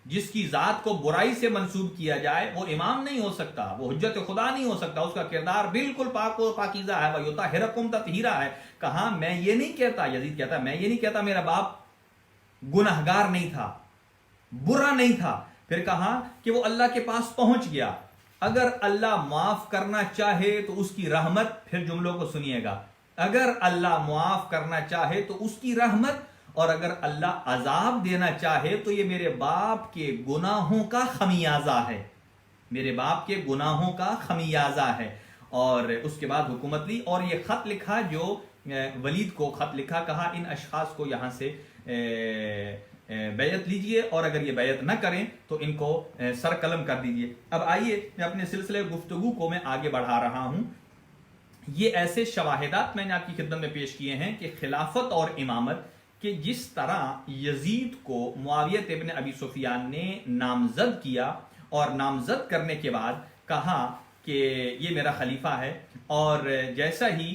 جس کی ذات کو برائی سے منسوب کیا جائے، وہ امام نہیں ہو سکتا، وہ حجت خدا نہیں ہو سکتا، اس کا کردار بالکل پاک و پاکیزہ ہے، وَيُطَهِّرُكُمْ تَطْهِيرًا ہے۔ کہا میں یہ نہیں کہتا، یزید کہتا میں یہ نہیں کہتا میرا باپ گنہگار نہیں تھا، برا نہیں تھا۔ پھر کہا کہ وہ اللہ کے پاس پہنچ گیا، اگر اللہ معاف کرنا چاہے تو اس کی رحمت، پھر جملوں کو سنیے گا، اگر اللہ معاف کرنا چاہے تو اس کی رحمت، اور اگر اللہ عذاب دینا چاہے تو یہ میرے باپ کے گناہوں کا خمیازہ ہے، میرے باپ کے گناہوں کا خمیازہ ہے۔ اور اس کے بعد حکومت لی اور یہ خط لکھا جو ولید کو خط لکھا، کہا ان اشخاص کو یہاں سے بیعت لیجئے اور اگر یہ بیعت نہ کریں تو ان کو سر قلم کر دیجئے۔ اب آئیے میں اپنے سلسلے گفتگو کو میں آگے بڑھا رہا ہوں۔ یہ ایسے شواہدات میں نے آپ کی خدمت میں پیش کیے ہیں کہ خلافت اور امامت کہ جس طرح یزید کو معاویہ ابن ابی سفیان نے نامزد کیا اور نامزد کرنے کے بعد کہا کہ یہ میرا خلیفہ ہے، اور جیسا ہی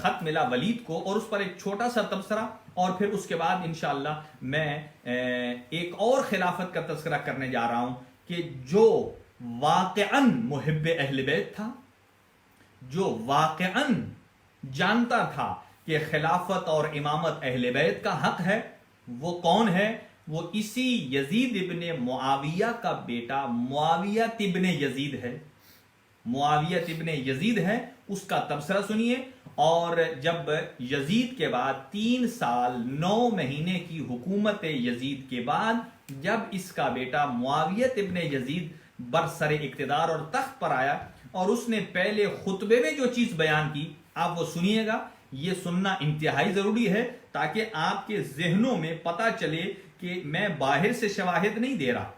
خط ملا ولید کو اور اس پر ایک چھوٹا سا تبصرہ، اور پھر اس کے بعد انشاءاللہ میں ایک اور خلافت کا تذکرہ کرنے جا رہا ہوں کہ جو واقعاً محب اہل بیت تھا، جو واقعاً جانتا تھا کہ خلافت اور امامت اہل بیت کا حق ہے، وہ کون ہے؟ وہ اسی یزید ابن معاویہ کا بیٹا معاویہ ابن یزید ہے۔ معاویہ ابن یزید ہے، اس کا تبصرہ سنیے۔ اور جب یزید کے بعد 3 سال 9 مہینے کی حکومت یزید کے بعد جب اس کا بیٹا معاویہ ابن یزید برسر اقتدار اور تخت پر آیا اور اس نے پہلے خطبے میں جو چیز بیان کی، آپ وہ سنیے گا۔ یہ سننا انتہائی ضروری ہے تاکہ آپ کے ذہنوں میں پتہ چلے کہ میں باہر سے شواہد نہیں دے رہا،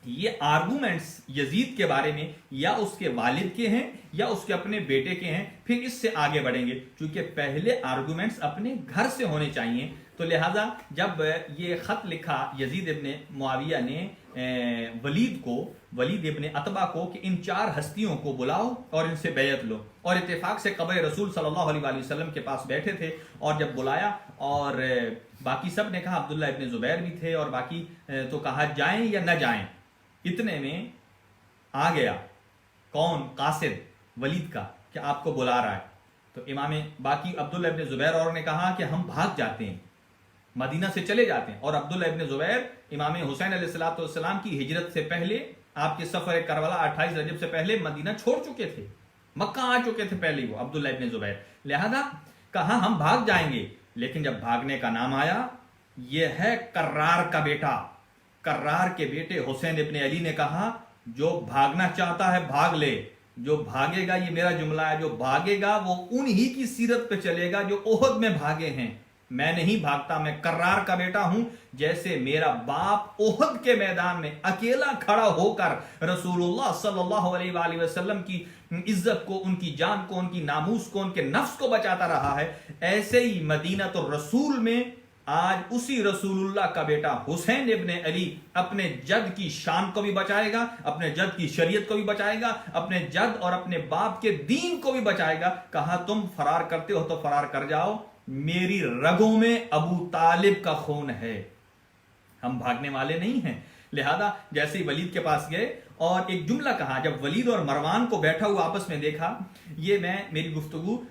یہ آرگومنٹس یزید کے بارے میں یا اس کے والد کے ہیں یا اس کے اپنے بیٹے کے ہیں، پھر اس سے آگے بڑھیں گے، چونکہ پہلے آرگومنٹس اپنے گھر سے ہونے چاہیے۔ تو لہٰذا جب یہ خط لکھا یزید ابن معاویہ نے ولید ابن عتبہ کو کہ ان 4 ہستیوں کو بلاؤ اور ان سے بیعت لو، اور اتفاق سے قبر رسول صلی اللہ علیہ وسلم کے پاس بیٹھے تھے، اور جب بلایا اور باقی سب نے کہا، عبداللہ ابن زبیر بھی تھے اور باقی، تو کہا جائیں یا نہ جائیں۔ اتنے میں آ گیا کون؟ قاصد ولید کا، کہ آپ کو بلا رہا ہے۔ تو امام باقی عبداللہ ابن زبیر اور نے کہا کہ ہم بھاگ جاتے ہیں، مدینہ سے چلے جاتے ہیں۔ اور عبداللہ ابن زبیر امام حسین علیہ السلام کی ہجرت سے پہلے، آپ کے سفر کربلا 28 رجب سے پہلے مدینہ چھوڑ چکے تھے، مکہ آ چکے تھے پہلے وہ عبداللہ ابن زبیر۔ لہذا کہا ہم بھاگ جائیں گے، لیکن جب بھاگنے کا نام آیا، یہ ہے کرار کا بیٹا، کرار کے بیٹے حسین ابن علی نے کہا جو بھاگنا چاہتا ہے بھاگ لے، جو بھاگے گا، یہ میرا جملہ ہے، جو بھاگے گا وہ انہی کی سیرت پہ چلے گا جو احد میں بھاگے ہیں۔ میں نہیں بھاگتا، میں کرار کا بیٹا ہوں، جیسے میرا باپ احد کے میدان میں اکیلا کھڑا ہو کر رسول اللہ صلی اللہ علیہ وآلہ وسلم کی عزت کو، ان کی جان کو، ان کی ناموس کو، ان کے نفس کو بچاتا رہا ہے، ایسے ہی مدینہ الرسول میں آج اسی رسول اللہ کا بیٹا حسین ابن علی اپنے جد کی شان کو بھی بچائے گا، اپنے جد کی شریعت کو بھی بچائے گا، اپنے جد اور اپنے باپ کے دین کو بھی بچائے گا۔ کہا تم فرار کرتے ہو تو فرار کر جاؤ، میری رگوں میں ابو طالب کا خون ہے، ہم بھاگنے والے نہیں ہیں۔ لہذا جیسے ہی ولید کے پاس گئے اور ایک جملہ کہا، جب ولید اور مروان کو بیٹھا ہوا آپس میں دیکھا، یہ میں میری گفتگو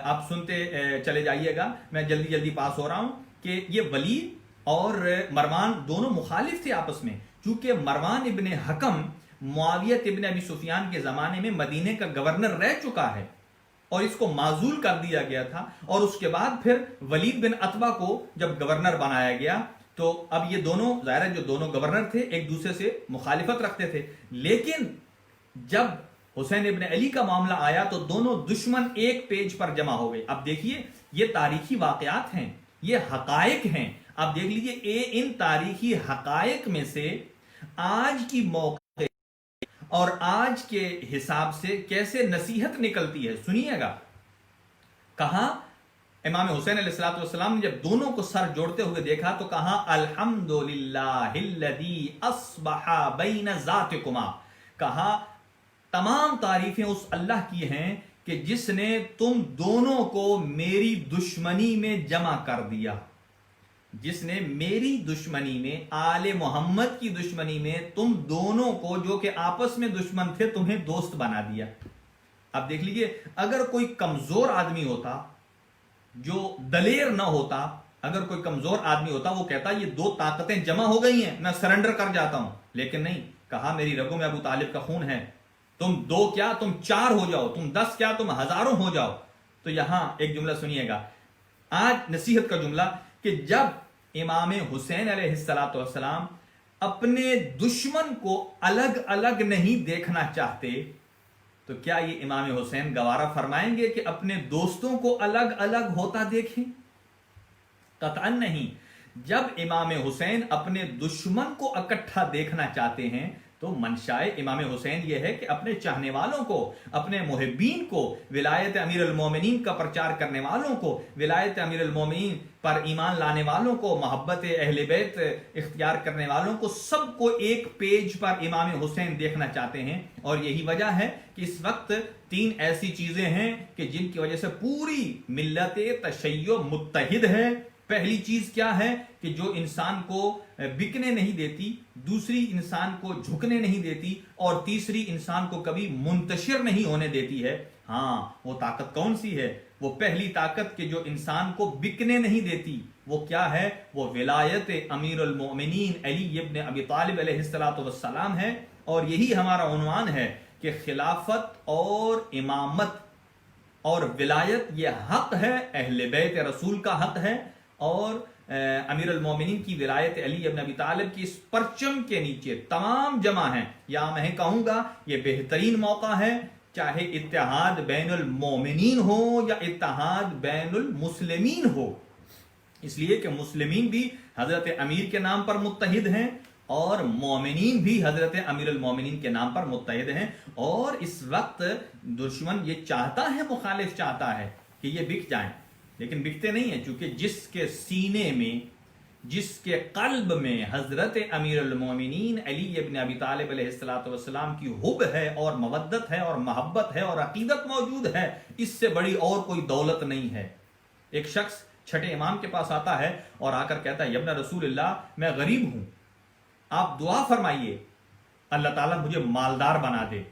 آپ سنتے چلے جائیے گا، میں جلدی جلدی پاس ہو رہا ہوں، کہ یہ ولید اور مروان دونوں مخالف تھے آپس میں، چونکہ مروان ابن حکم معاویہ ابن ابی سفیان کے زمانے میں مدینے کا گورنر رہ چکا ہے اور اس کو معزول کر دیا گیا تھا، اور اس کے بعد پھر ولید بن عتبہ کو جب گورنر بنایا گیا تو اب یہ دونوں، ظاہر ہے جو دونوں گورنر تھے ایک دوسرے سے مخالفت رکھتے تھے، لیکن جب حسین ابن علی کا معاملہ آیا تو دونوں دشمن ایک پیج پر جمع ہو گئے۔ اب دیکھیے یہ تاریخی واقعات ہیں، یہ حقائق ہیں، آپ دیکھ لیجئے ان تاریخی حقائق میں سے آج کی موقع اور آج کے حساب سے کیسے نصیحت نکلتی ہے، سنیے گا۔ کہا امام حسین علیہ السلام نے جب دونوں کو سر جوڑتے ہوئے دیکھا تو کہا الحمدللہ الذی اصبح بین ذاتکما، کہا تمام تعریفیں اس اللہ کی ہیں کہ جس نے تم دونوں کو میری دشمنی میں جمع کر دیا، جس نے میری دشمنی میں، آل محمد کی دشمنی میں تم دونوں کو جو کہ آپس میں دشمن تھے تمہیں دوست بنا دیا۔ اب دیکھ لیجئے، اگر کوئی کمزور آدمی ہوتا جو دلیر نہ ہوتا، اگر کوئی کمزور آدمی ہوتا وہ کہتا یہ 2 طاقتیں جمع ہو گئی ہیں میں سرنڈر کر جاتا ہوں، لیکن نہیں، کہا میری رگوں میں ابو طالب کا خون ہے، تم 2 کیا تم 4 ہو جاؤ، تم 10 کیا تم ہزاروں ہو جاؤ۔ تو یہاں ایک جملہ سنیے گا، آج نصیحت کا جملہ، کہ جب امام حسین علیہ السلام اپنے دشمن کو الگ الگ نہیں دیکھنا چاہتے تو کیا یہ امام حسین گوارا فرمائیں گے کہ اپنے دوستوں کو الگ الگ ہوتا دیکھیں؟ قطعاً نہیں۔ جب امام حسین اپنے دشمن کو اکٹھا دیکھنا چاہتے ہیں تو منشائے امام حسین یہ ہے کہ اپنے چاہنے والوں کو، اپنے محبین کو، ولایت امیر المومنین کا پرچار کرنے والوں کو، ولایت امیر المومنین پر ایمان لانے والوں کو، محبت اہل بیت اختیار کرنے والوں کو، سب کو ایک پیج پر امام حسین دیکھنا چاہتے ہیں۔ اور یہی وجہ ہے کہ اس وقت 3 ایسی چیزیں ہیں کہ جن کی وجہ سے پوری ملت تشیع متحد ہے۔ پہلی چیز کیا ہے کہ جو انسان کو بکنے نہیں دیتی، دوسری انسان کو جھکنے نہیں دیتی، اور تیسری انسان کو کبھی منتشر نہیں ہونے دیتی ہے۔ ہاں، وہ طاقت کون سی ہے؟ وہ پہلی طاقت کہ جو انسان کو بکنے نہیں دیتی، وہ کیا ہے؟ وہ ولایت امیر المؤمنین علی ابن ابی طالب علیہ السلام ہے۔ اور یہی ہمارا عنوان ہے کہ خلافت اور امامت اور ولایت یہ حق ہے، اہل بیت رسول کا حق ہے، اور امیر المومنین کی ولایت علی ابن ابی طالب کی اس پرچم کے نیچے تمام جمع ہیں۔ یا میں کہوں گا یہ بہترین موقع ہے، چاہے اتحاد بین المومنین ہو یا اتحاد بین المسلمین ہو، اس لیے کہ مسلمین بھی حضرت امیر کے نام پر متحد ہیں اور مومنین بھی حضرت امیر المومنین کے نام پر متحد ہیں۔ اور اس وقت دشمن یہ چاہتا ہے، مخالف چاہتا ہے کہ یہ بک جائیں، لیکن بکتے نہیں ہیں، چونکہ جس کے سینے میں، جس کے قلب میں حضرت امیر المومنین علی ابن ابی طالب علیہ السلام کی حب ہے اور مودت ہے اور محبت ہے اور عقیدت موجود ہے، اس سے بڑی اور کوئی دولت نہیں ہے۔ ایک شخص چھٹے امام کے پاس آتا ہے اور آ کر کہتا ہے، ابن رسول اللہ، میں غریب ہوں، آپ دعا فرمائیے اللہ تعالیٰ مجھے مالدار بنا دے۔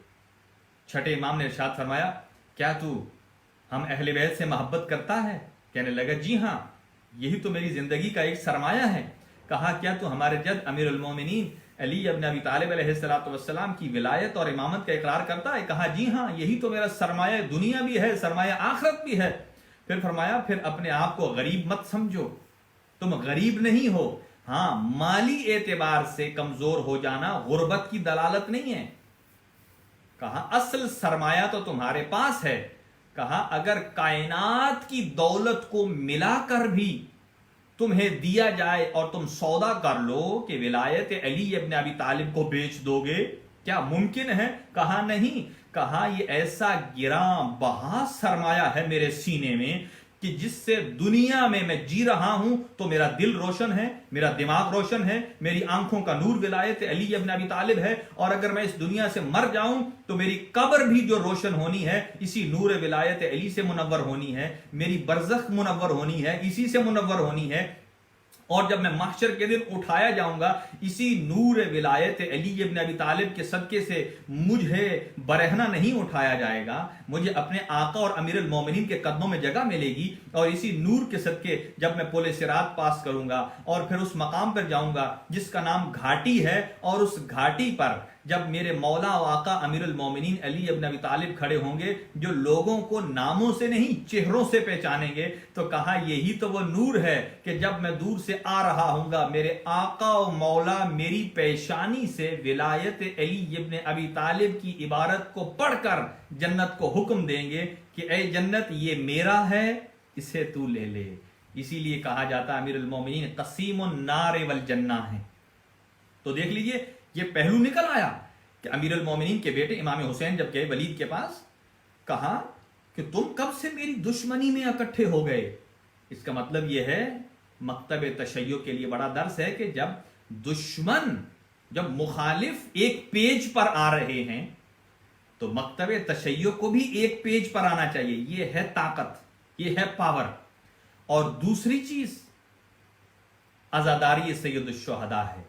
چھٹے امام نے ارشاد فرمایا، کیا تو ہم اہل بیت سے محبت کرتا ہے؟ کہنے لگا، جی ہاں، یہی تو میری زندگی کا ایک سرمایہ ہے۔ کہا، کیا تو ہمارے جد امیر المومنین علی ابن ابی طالب علیہ السلام کی ولایت اور امامت کا اقرار کرتا ہے؟ کہا، جی ہاں، یہی تو میرا سرمایہ دنیا بھی ہے، سرمایہ آخرت بھی ہے۔ پھر فرمایا، پھر اپنے آپ کو غریب مت سمجھو، تم غریب نہیں ہو، ہاں مالی اعتبار سے کمزور ہو جانا غربت کی دلالت نہیں ہے۔ کہا، اصل سرمایہ تو تمہارے پاس ہے۔ کہا، اگر کائنات کی دولت کو ملا کر بھی تمہیں دیا جائے اور تم سودا کر لو کہ ولایت علی ابن ابی طالب کو بیچ دو گے، کیا ممکن ہے؟ کہا، نہیں۔ کہا، یہ ایسا گراں بہا سرمایہ ہے میرے سینے میں کہ جس سے دنیا میں جی رہا ہوں تو میرا دل روشن ہے، میرا دماغ روشن ہے، میری آنکھوں کا نور ولایت علی ابن ابی طالب ہے، اور اگر میں اس دنیا سے مر جاؤں تو میری قبر بھی جو روشن ہونی ہے اسی نور ولایت علی سے منور ہونی ہے، میری برزخ منور ہونی ہے، اسی سے منور ہونی ہے، اور جب میں محشر کے دن اٹھایا جاؤں گا اسی نور ولایت علی ابن ابی طالب کے صدقے سے مجھے برہنہ نہیں اٹھایا جائے گا، مجھے اپنے آقا اور امیر المومنین کے قدموں میں جگہ ملے گی، اور اسی نور کے صدقے جب میں پل صراط پاس کروں گا اور پھر اس مقام پر جاؤں گا جس کا نام گھاٹی ہے، اور اس گھاٹی پر جب میرے مولا و آقا امیر المومنین علی ابن ابی طالب کھڑے ہوں گے جو لوگوں کو ناموں سے نہیں چہروں سے پہچانیں گے، تو کہا، یہی تو وہ نور ہے کہ جب میں دور سے آ رہا ہوں گا میرے آقا و مولا میری پیشانی سے ولایت علی ابن ابی طالب کی عبارت کو پڑھ کر جنت کو حکم دیں گے کہ اے جنت یہ میرا ہے، اسے تو لے لے۔ اسی لیے کہا جاتا امیر المومنین قسیم النار والجنہ ہے۔ تو دیکھ لیجئے یہ پہلو نکل آیا کہ امیر المومنین کے بیٹے امام حسین جب گئے ولید کے پاس، کہا کہ تم کب سے میری دشمنی میں اکٹھے ہو گئے؟ اس کا مطلب یہ ہے، مکتب تشیع کے لیے بڑا درس ہے کہ جب دشمن، جب مخالف ایک پیج پر آ رہے ہیں تو مکتب تشیع کو بھی ایک پیج پر آنا چاہیے۔ یہ ہے طاقت، یہ ہے پاور۔ اور دوسری چیز عزاداری سید الشہداء ہے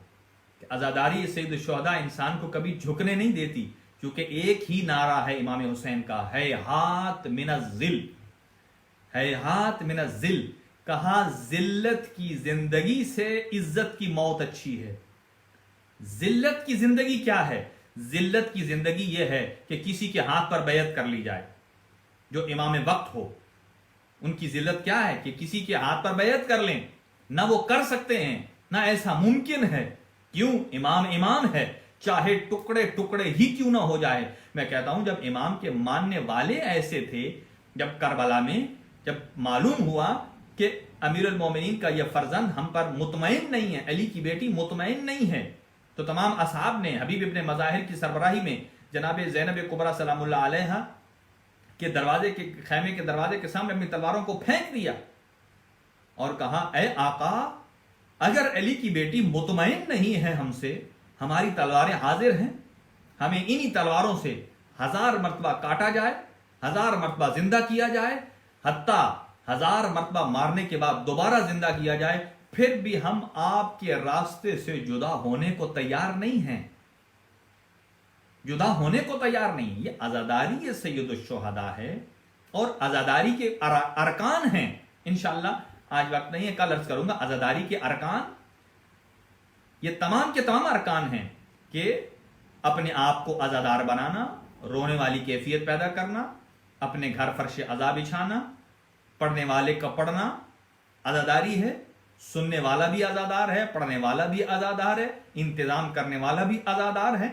کہ عزاداری سید الشہداء انسان کو کبھی جھکنے نہیں دیتی، کیونکہ ایک ہی نعرہ ہے امام حسین کا، ہیہات من الذل، ہیہات من الذل۔ کہا، ذلت کی زندگی سے عزت کی موت اچھی ہے۔ ذلت کی زندگی کیا ہے؟ ذلت کی زندگی یہ ہے کہ کسی کے ہاتھ پر بیعت کر لی جائے جو امام وقت ہو۔ ان کی ذلت کیا ہے کہ کسی کے ہاتھ پر بیعت کر لیں، نہ وہ کر سکتے ہیں، نہ ایسا ممکن ہے۔ کیوں؟ امام ہے، چاہے ٹکڑے ٹکڑے ہی کیوں نہ ہو جائے. میں کہتا ہوں جب امام کے ماننے والے ایسے تھے، جب کربلا میں جب معلوم ہوا کہ امیر المومنین کا یہ فرزند ہم پر مطمئن نہیں ہے، علی کی بیٹی مطمئن نہیں ہے، تو تمام اصحاب نے حبیب ابن مظاہر کی سربراہی میں جناب زینب کبریٰ سلام اللہ علیہا کے دروازے کے خیمے کے دروازے کے سامنے اپنی تلواروں کو پھینک دیا اور کہا اے آقا، اگر علی کی بیٹی مطمئن نہیں ہے ہم سے، ہماری تلواریں حاضر ہیں، ہمیں انہی تلواروں سے 1000 مرتبہ کاٹا جائے، 1000 مرتبہ زندہ کیا جائے، حتیٰ 1000 مرتبہ مارنے کے بعد دوبارہ زندہ کیا جائے، پھر بھی ہم آپ کے راستے سے جدا ہونے کو تیار نہیں ہیں، جدا ہونے کو تیار نہیں. یہ عزاداری یہ سید الشہداء ہے اور عزاداری کے ارکان ہیں. انشاءاللہ آج وقت نہیں ہے، کل عرض کروں گا. عزاداری کے ارکان یہ تمام کے تمام ارکان ہیں کہ اپنے آپ کو عزادار بنانا، رونے والی کیفیت پیدا کرنا، اپنے گھر فرش عزا بچھانا، پڑھنے والے کا پڑھنا عزاداری ہے، سننے والا بھی عزادار ہے، پڑھنے والا بھی عزادار ہے، انتظام کرنے والا بھی عزادار ہے،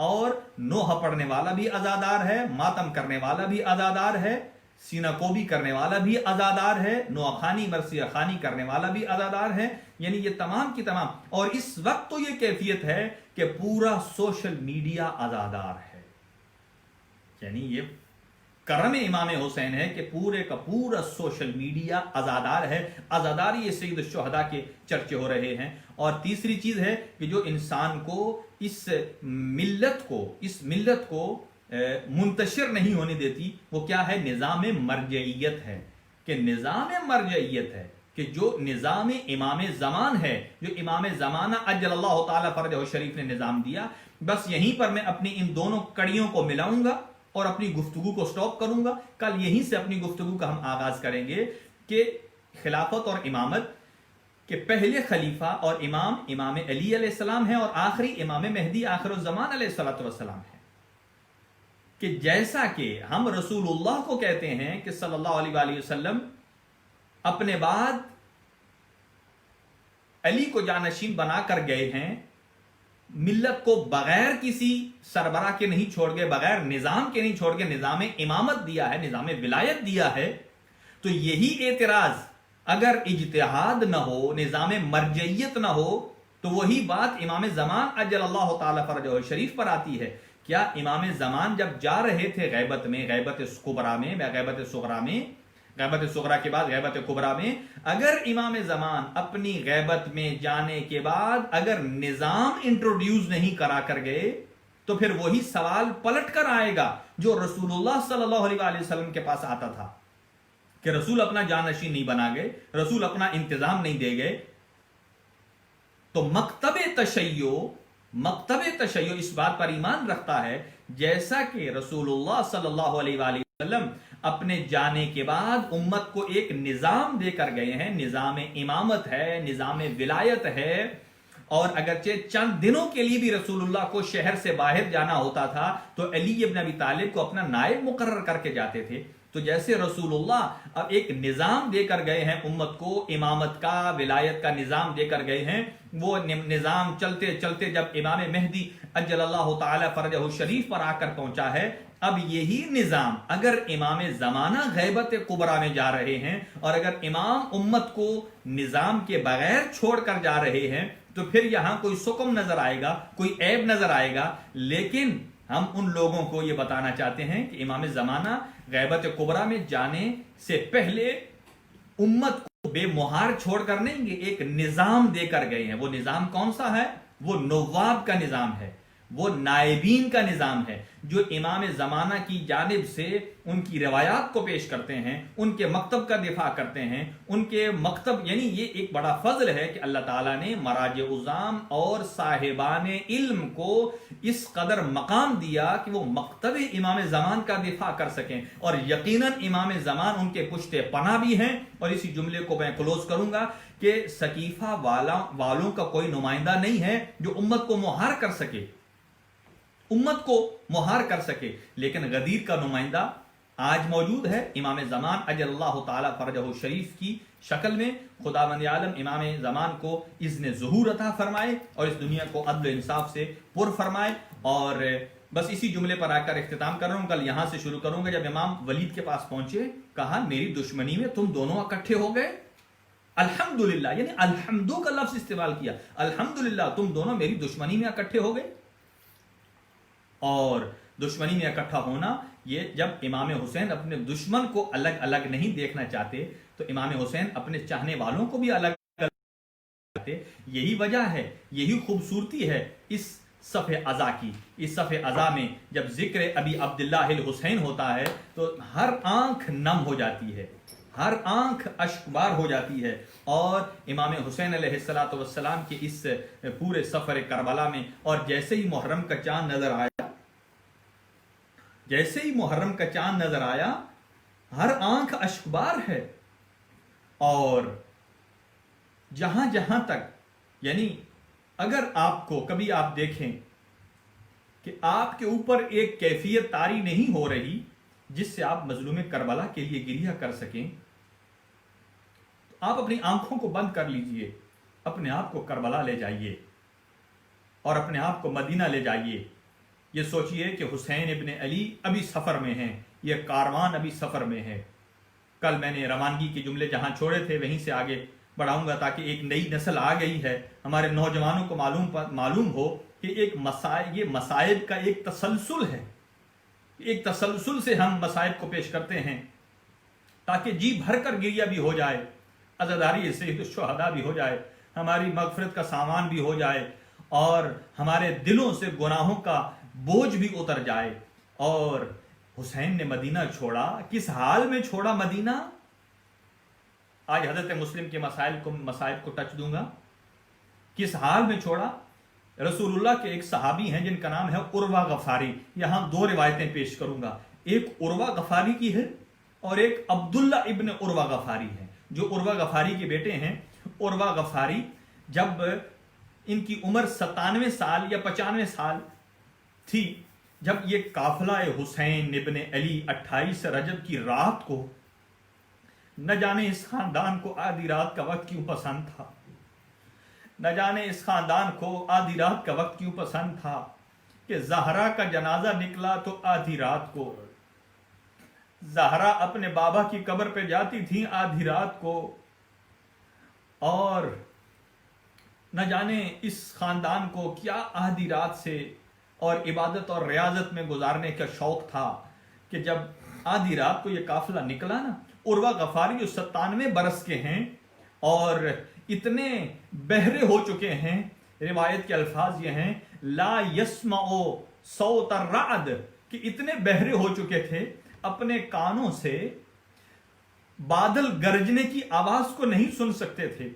اور نوحہ پڑھنے والا بھی عزادار ہے، ماتم کرنے والا بھی عزادار ہے، سینہ کوبی کرنے والا بھی عزادار ہے، نوحہ خوانی مرثیہ خوانی کرنے والا بھی عزادار ہے. یعنی یہ تمام کی تمام. اور اس وقت تو یہ کیفیت ہے کہ پورا سوشل میڈیا عزادار ہے. یعنی یہ کرم امام حسین ہے کہ پورے کا پورا سوشل میڈیا عزادار ہے. عزاداری یہ سید الشہداء کے چرچے ہو رہے ہیں. اور تیسری چیز ہے کہ جو انسان کو اس ملت کو منتشر نہیں ہونے دیتی، وہ کیا ہے؟ نظام مرجعیت ہے. کہ نظام مرجعیت ہے کہ جو نظام امام زمان ہے، جو امام زمانہ اجل اللہ تعالی فرجہ شریف نے نظام دیا، بس یہیں پر میں اپنی ان دونوں کڑیوں کو ملاؤں گا اور اپنی گفتگو کو سٹاپ کروں گا. کل یہیں سے اپنی گفتگو کا ہم آغاز کریں گے کہ خلافت اور امامت کہ پہلے خلیفہ اور امام علی علیہ السلام ہے، اور آخری امام مہدی آخر الزمان علیہ السلام ہے. کہ جیسا کہ ہم رسول اللہ کو کہتے ہیں کہ صلی اللہ علیہ وآلہ وسلم اپنے بعد علی کو جانشین بنا کر گئے ہیں، ملت کو بغیر کسی سربراہ کے نہیں چھوڑ گئے، بغیر نظام کے نہیں چھوڑ گئے، نظام امامت دیا ہے، نظام ولایت دیا ہے. تو یہی اعتراض اگر اجتہاد نہ ہو، نظام مرجعیت نہ ہو، تو وہی بات امام زمان اجل اللہ تعالی فرجہ شریف پر آتی ہے. کیا امام زمان جب جا رہے تھے غیبت میں، غیبت کبریٰ میں، غیبت صغریٰ میں، غیبت صغریٰ کے بعد غیبت کبریٰ میں، اگر امام زمان اپنی غیبت میں جانے کے بعد اگر نظام انٹروڈیوس نہیں کرا کر گئے، تو پھر وہی سوال پلٹ کر آئے گا جو رسول اللہ صلی اللہ علیہ وآلہ وسلم کے پاس آتا تھا کہ رسول اپنا جانشین نہیں بنا گئے، رسول اپنا انتظام نہیں دے گئے. تو مکتب تشیع اس بات پر ایمان رکھتا ہے جیسا کہ رسول اللہ صلی اللہ علیہ وآلہ وسلم اپنے جانے کے بعد امت کو ایک نظام دے کر گئے ہیں، نظام امامت ہے، نظام ولایت ہے. اور اگرچہ چند دنوں کے لیے بھی رسول اللہ کو شہر سے باہر جانا ہوتا تھا تو علی ابن ابی طالب کو اپنا نائب مقرر کر کے جاتے تھے. تو جیسے رسول اللہ اب ایک نظام دے کر گئے ہیں امت کو، امامت کا، ولایت کا نظام دے کر گئے ہیں، وہ نظام چلتے چلتے جب امام مہدی اجل اللہ تعالی فرجہ شریف پر آ کر پہنچا ہے، اب یہی نظام اگر امام زمانہ غیبت کبریٰ میں جا رہے ہیں اور اگر امام امت کو نظام کے بغیر چھوڑ کر جا رہے ہیں، تو پھر یہاں کوئی سکم نظر آئے گا، کوئی عیب نظر آئے گا. لیکن ہم ان لوگوں کو یہ بتانا چاہتے ہیں کہ امام زمانہ غیبت کبریٰ میں جانے سے پہلے امت کو بے مہار چھوڑ کر نہیں، یہ ایک نظام دے کر گئے ہیں. وہ نظام کون سا ہے؟ وہ نواب کا نظام ہے، وہ نائبین کا نظام ہے، جو امام زمانہ کی جانب سے ان کی روایات کو پیش کرتے ہیں، ان کے مکتب کا دفاع کرتے ہیں. ان کے مکتب یعنی یہ ایک بڑا فضل ہے کہ اللہ تعالیٰ نے مراجع عظام اور صاحبان علم کو اس قدر مقام دیا کہ وہ مکتب امام زمان کا دفاع کر سکیں. اور یقیناً امام زمان ان کے پشت پناہ بھی ہیں. اور اسی جملے کو میں کلوز کروں گا کہ سقیفہ والوں کا کوئی نمائندہ نہیں ہے جو امت کو مہار کر سکے، امت کو مہار کر سکے. لیکن غدیر کا نمائندہ آج موجود ہے امام زمان اجل اللہ تعالی فرجہ شریف کی شکل میں. خداوند عالم امام زمان کو اذن ظہور عطا فرمائے اور اس دنیا کو عدل و انصاف سے پر فرمائے. اور بس اسی جملے پر آ کر اختتام کر رہا ہوں. کل یہاں سے شروع کروں گا. جب امام ولید کے پاس پہنچے کہا میری دشمنی میں تم دونوں اکٹھے ہو گئے. الحمدللہ یعنی الحمدو کا لفظ استعمال کیا. الحمدللہ تم دونوں میری دشمنی میں اکٹھے ہو گئے. اور دشمنی میں اکٹھا ہونا یہ جب امام حسین اپنے دشمن کو الگ الگ نہیں دیکھنا چاہتے تو امام حسین اپنے چاہنے والوں کو بھی الگ چاہتے. یہی وجہ ہے, یہی خوبصورتی ہے اس صف عزا کی. اس صف عزا میں جب ذکر ابی عبداللہ الحسین ہوتا ہے تو ہر آنکھ نم ہو جاتی ہے, ہر آنکھ اشکبار ہو جاتی ہے. اور امام حسین علیہ السلام کے اس پورے سفر کربلا میں اور جیسے ہی محرم کا چاند نظر آیا, جیسے ہی محرم کا چاند نظر آیا ہر آنکھ اشکبار ہے. اور جہاں جہاں تک یعنی اگر آپ کو کبھی آپ دیکھیں کہ آپ کے اوپر ایک کیفیت طاری نہیں ہو رہی جس سے آپ مظلوم کربلا کے لیے گریہ کر سکیں, آپ اپنی آنکھوں کو بند کر لیجئے, اپنے آپ کو کربلا لے جائیے اور اپنے آپ کو مدینہ لے جائیے. یہ سوچئے کہ حسین ابن علی ابھی سفر میں ہیں, یہ کاروان ابھی سفر میں ہے. کل میں نے روانگی کے جملے جہاں چھوڑے تھے وہیں سے آگے بڑھاؤں گا تاکہ ایک نئی نسل آ گئی ہے, ہمارے نوجوانوں کو معلوم ہو کہ ایک یہ مصائب کا ایک تسلسل ہے. ایک تسلسل سے ہم مصائب کو پیش کرتے ہیں تاکہ جی بھر کر گریہ بھی ہو جائے, عزاداری سید الشہداء بھی ہو جائے, ہماری مغفرت کا سامان بھی ہو جائے اور ہمارے دلوں سے گناہوں کا بوجھ بھی اتر جائے. اور حسین نے مدینہ چھوڑا, کس حال میں چھوڑا مدینہ؟ آج حضرت مسلم کے مسائب کو ٹچ دوں گا. کس حال میں چھوڑا؟ رسول اللہ کے ایک صحابی ہیں جن کا نام ہے عروہ غفاری. یہاں دو روایتیں پیش کروں گا, ایک عروہ غفاری کی ہے اور ایک عبداللہ ابن عروہ غفاری ہے جو عروہ غفاری کے بیٹے ہیں. عروہ غفاری جب ان کی عمر 97 سال یا 95 سال تھی جب یہ قافلہ حسین ابن علی 28 رجب کی رات کو, نہ جانے اس خاندان کو آدھی رات کا وقت کیوں پسند تھا, نہ جانے اس خاندان کو آدھی رات کا وقت کیوں پسند تھا کہ زہرا کا جنازہ نکلا تو آدھی رات کو, زہرا اپنے بابا کی قبر پہ جاتی تھی آدھی رات کو. اور نہ جانے اس خاندان کو کیا آدھی رات سے اور عبادت اور ریاضت میں گزارنے کا شوق تھا کہ جب آدھی رات کو یہ قافلہ نکلا نا. عروہ غفاری جو 97 برس کے ہیں اور اتنے بہرے ہو چکے ہیں, روایت کے الفاظ یہ ہیں لا یسمع صوت الرعد, کہ اتنے بہرے ہو چکے تھے اپنے کانوں سے بادل گرجنے کی آواز کو نہیں سن سکتے تھے.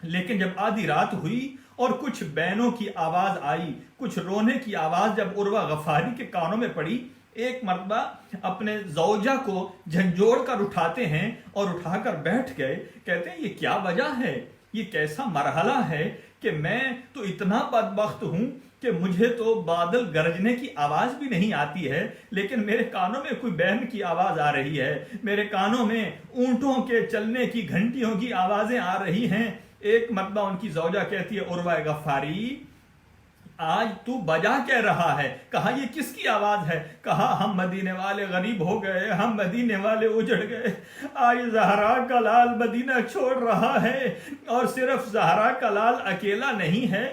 لیکن جب آدھی رات ہوئی اور کچھ بینوں کی آواز آئی, کچھ رونے کی آواز جب عروہ غفاری کے کانوں میں پڑی, ایک مرتبہ اپنے زوجہ کو جھنجھوڑ کر اٹھاتے ہیں اور اٹھا کر بیٹھ گئے. کہتے ہیں یہ کیا وجہ ہے, یہ کیسا مرحلہ ہے کہ میں تو اتنا بدبخت ہوں کہ مجھے تو بادل گرجنے کی آواز بھی نہیں آتی ہے لیکن میرے کانوں میں کوئی بہن کی آواز آ رہی ہے, میرے کانوں میں اونٹوں کے چلنے کی گھنٹیوں کی آوازیں آ رہی ہیں. ایک مرتبہ ان کی زوجہ کہتی ہے عروہ غفاری آج تو بجا کہہ رہا ہے. کہا یہ کس کی آواز ہے؟ کہا ہم مدینے والے غریب ہو گئے, ہم مدینے والے اجڑ گئے, آج زہرا کا لال مدینہ چھوڑ رہا ہے. اور صرف زہرا کا لال اکیلا نہیں ہے,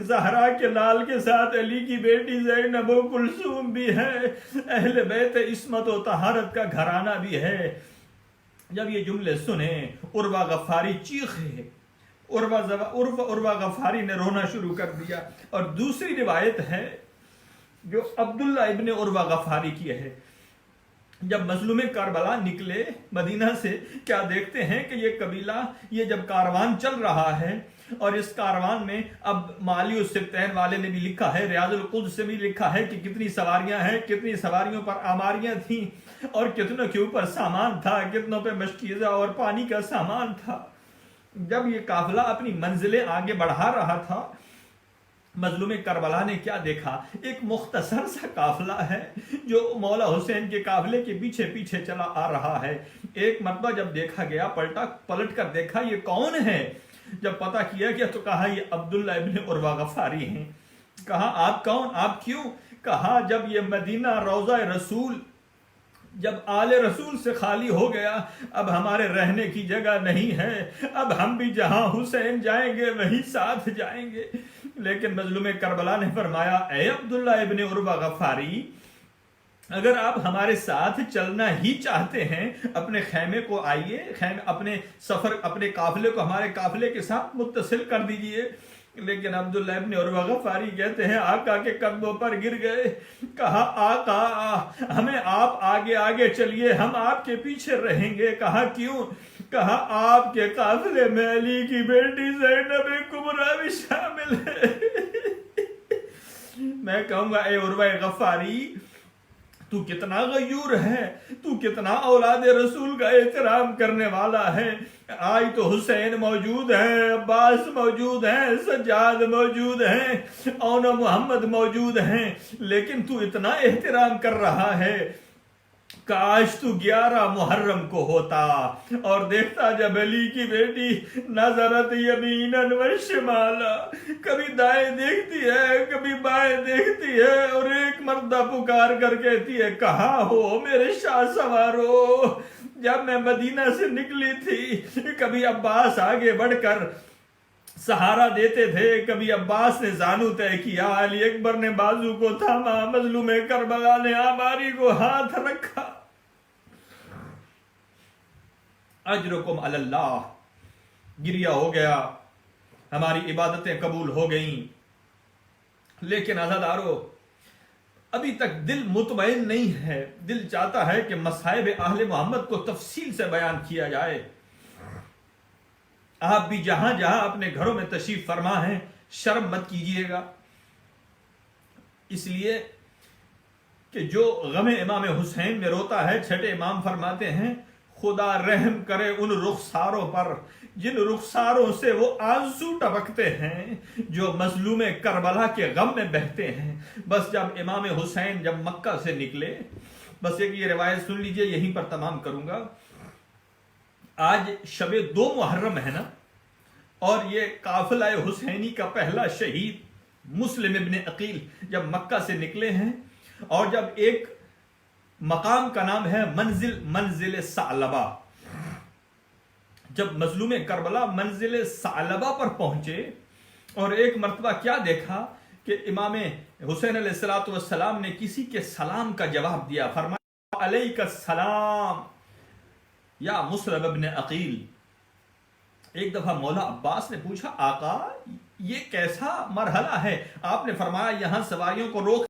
زہرا کے لال کے ساتھ علی کی بیٹی زینب و کلثوم بھی ہے, اہل بیت عصمت و طہارت کا گھرانہ بھی ہے. جب یہ جملے سنے عروہ غفاری چیخے, عروہ غفاری نے رونا شروع کر دیا. اور دوسری روایت ہے جو عبداللہ ابن عروہ غفاری کی ہے, جب مظلوم کربلا نکلے مدینہ سے کیا دیکھتے ہیں کہ یہ قبیلہ, یہ جب کاروان چل رہا ہے اور اس کاروان میں اب مالی السبتین والے نے بھی لکھا ہے, ریاض القدس سے بھی لکھا ہے کہ کتنی سواریاں ہیں, کتنی سواریوں پر آماریاں تھیں اور کتنوں کے اوپر سامان تھا, کتنوں پہ مشکیزہ اور پانی کا سامان تھا. جب یہ قافلہ اپنی منزلیں آگے بڑھا رہا تھا مظلوم کربلا نے کیا دیکھا؟ ایک مختصر سا قافلہ ہے جو مولا حسین کے قافلے کے پیچھے پیچھے چلا آ رہا ہے۔ ایک مرتبہ جب دیکھا گیا، پلٹ کر دیکھا یہ کون ہے؟ جب پتہ کیا گیا تو کہا یہ عبداللہ ابن عروہ غفاری ہیں۔ کہا آپ کون، آپ کیوں؟ کہا جب یہ مدینہ روضہ رسول جب آل رسول سے خالی ہو گیا، اب ہمارے رہنے کی جگہ نہیں ہے، اب ہم بھی جہاں حسین جائیں گے وہیں ساتھ جائیں گے۔ لیکن مظلوم کربلا نے فرمایا اے عبداللہ ابن عروہ غفاری، اگر آپ ہمارے ساتھ چلنا ہی چاہتے ہیں اپنے خیمے کو آئیے، اپنے قافلے کو ہمارے قافلے کے ساتھ متصل کر دیجئے۔ لیکن عبداللہ ابن عروہ غفاری کہتے ہیں آقا کے قدموں پر گر گئے۔ کہا آقا ہمیں آپ آگے آگے چلیے، ہم آپ کے پیچھے رہیں گے۔ کہا کیوں؟ کہا آپ کے قافلے میں علی کی بیٹی زینب کبریٰ بھی شامل ہے۔ میں کہوں گا اے عروہ غفاری، تو کتنا غیور ہے، تو کتنا اولاد رسول کا احترام کرنے والا ہے۔ آج تو حسین موجود ہیں، عباس موجود ہیں، سجاد موجود ہیں، اور محمد موجود ہیں، لیکن تو اتنا احترام کر رہا ہے۔ کاش تو 11 محرم کو ہوتا اور دیکھتا جب علی کی بیٹی نظرت یمیناً و شمالا، کبھی دائیں دیکھتی ہے کبھی بائیں دیکھتی ہے، اور ایک مردہ پکار کر کہتی ہے کہاں ہو میرے شاہ سوارو۔ جب میں مدینہ سے نکلی تھی کبھی عباس آگے بڑھ کر سہارا دیتے تھے، کبھی عباس نے زانو طے کیا، علی اکبر نے بازو کو تھاما، مظلوم کربلا نے آباری کو ہاتھ رکھا۔ اجرکم علی اللہ، گریہ ہو گیا، ہماری عبادتیں قبول ہو گئیں، لیکن عزادارو ابھی تک دل مطمئن نہیں ہے۔ دل چاہتا ہے کہ مصائب اہل محمد کو تفصیل سے بیان کیا جائے۔ آپ بھی جہاں جہاں اپنے گھروں میں تشریف فرما ہیں شرم مت کیجئے گا، اس لیے کہ جو غم امام حسین میں روتا ہے، چھٹے امام فرماتے ہیں خدا رحم کرے ان رخساروں پر جن رخساروں سے وہ آنسو ٹپکتے ہیں، جو مظلوم کربلا کے غم میں بہتے ہیں۔ بس جب امام حسین جب مکہ سے نکلے، بس ایک یہ روایت سن لیجئے، یہیں پر تمام کروں گا۔ آج شب 2 محرم ہے نا، اور یہ قافلہ حسینی کا پہلا شہید مسلم ابن عقیل جب مکہ سے نکلے ہیں، اور جب ایک مقام کا نام ہے منزل ثعلبہ، جب مظلوم کربلا منزل ثعلبہ پر پہنچے اور ایک مرتبہ کیا دیکھا کہ امام حسین علیہ السلام نے کسی کے سلام کا جواب دیا، فرمایا علیک السلام یا مسلم ابن عقیل۔ ایک دفعہ مولا عباس نے پوچھا آقا یہ کیسا مرحلہ ہے؟ آپ نے فرمایا یہاں سواریوں کو روک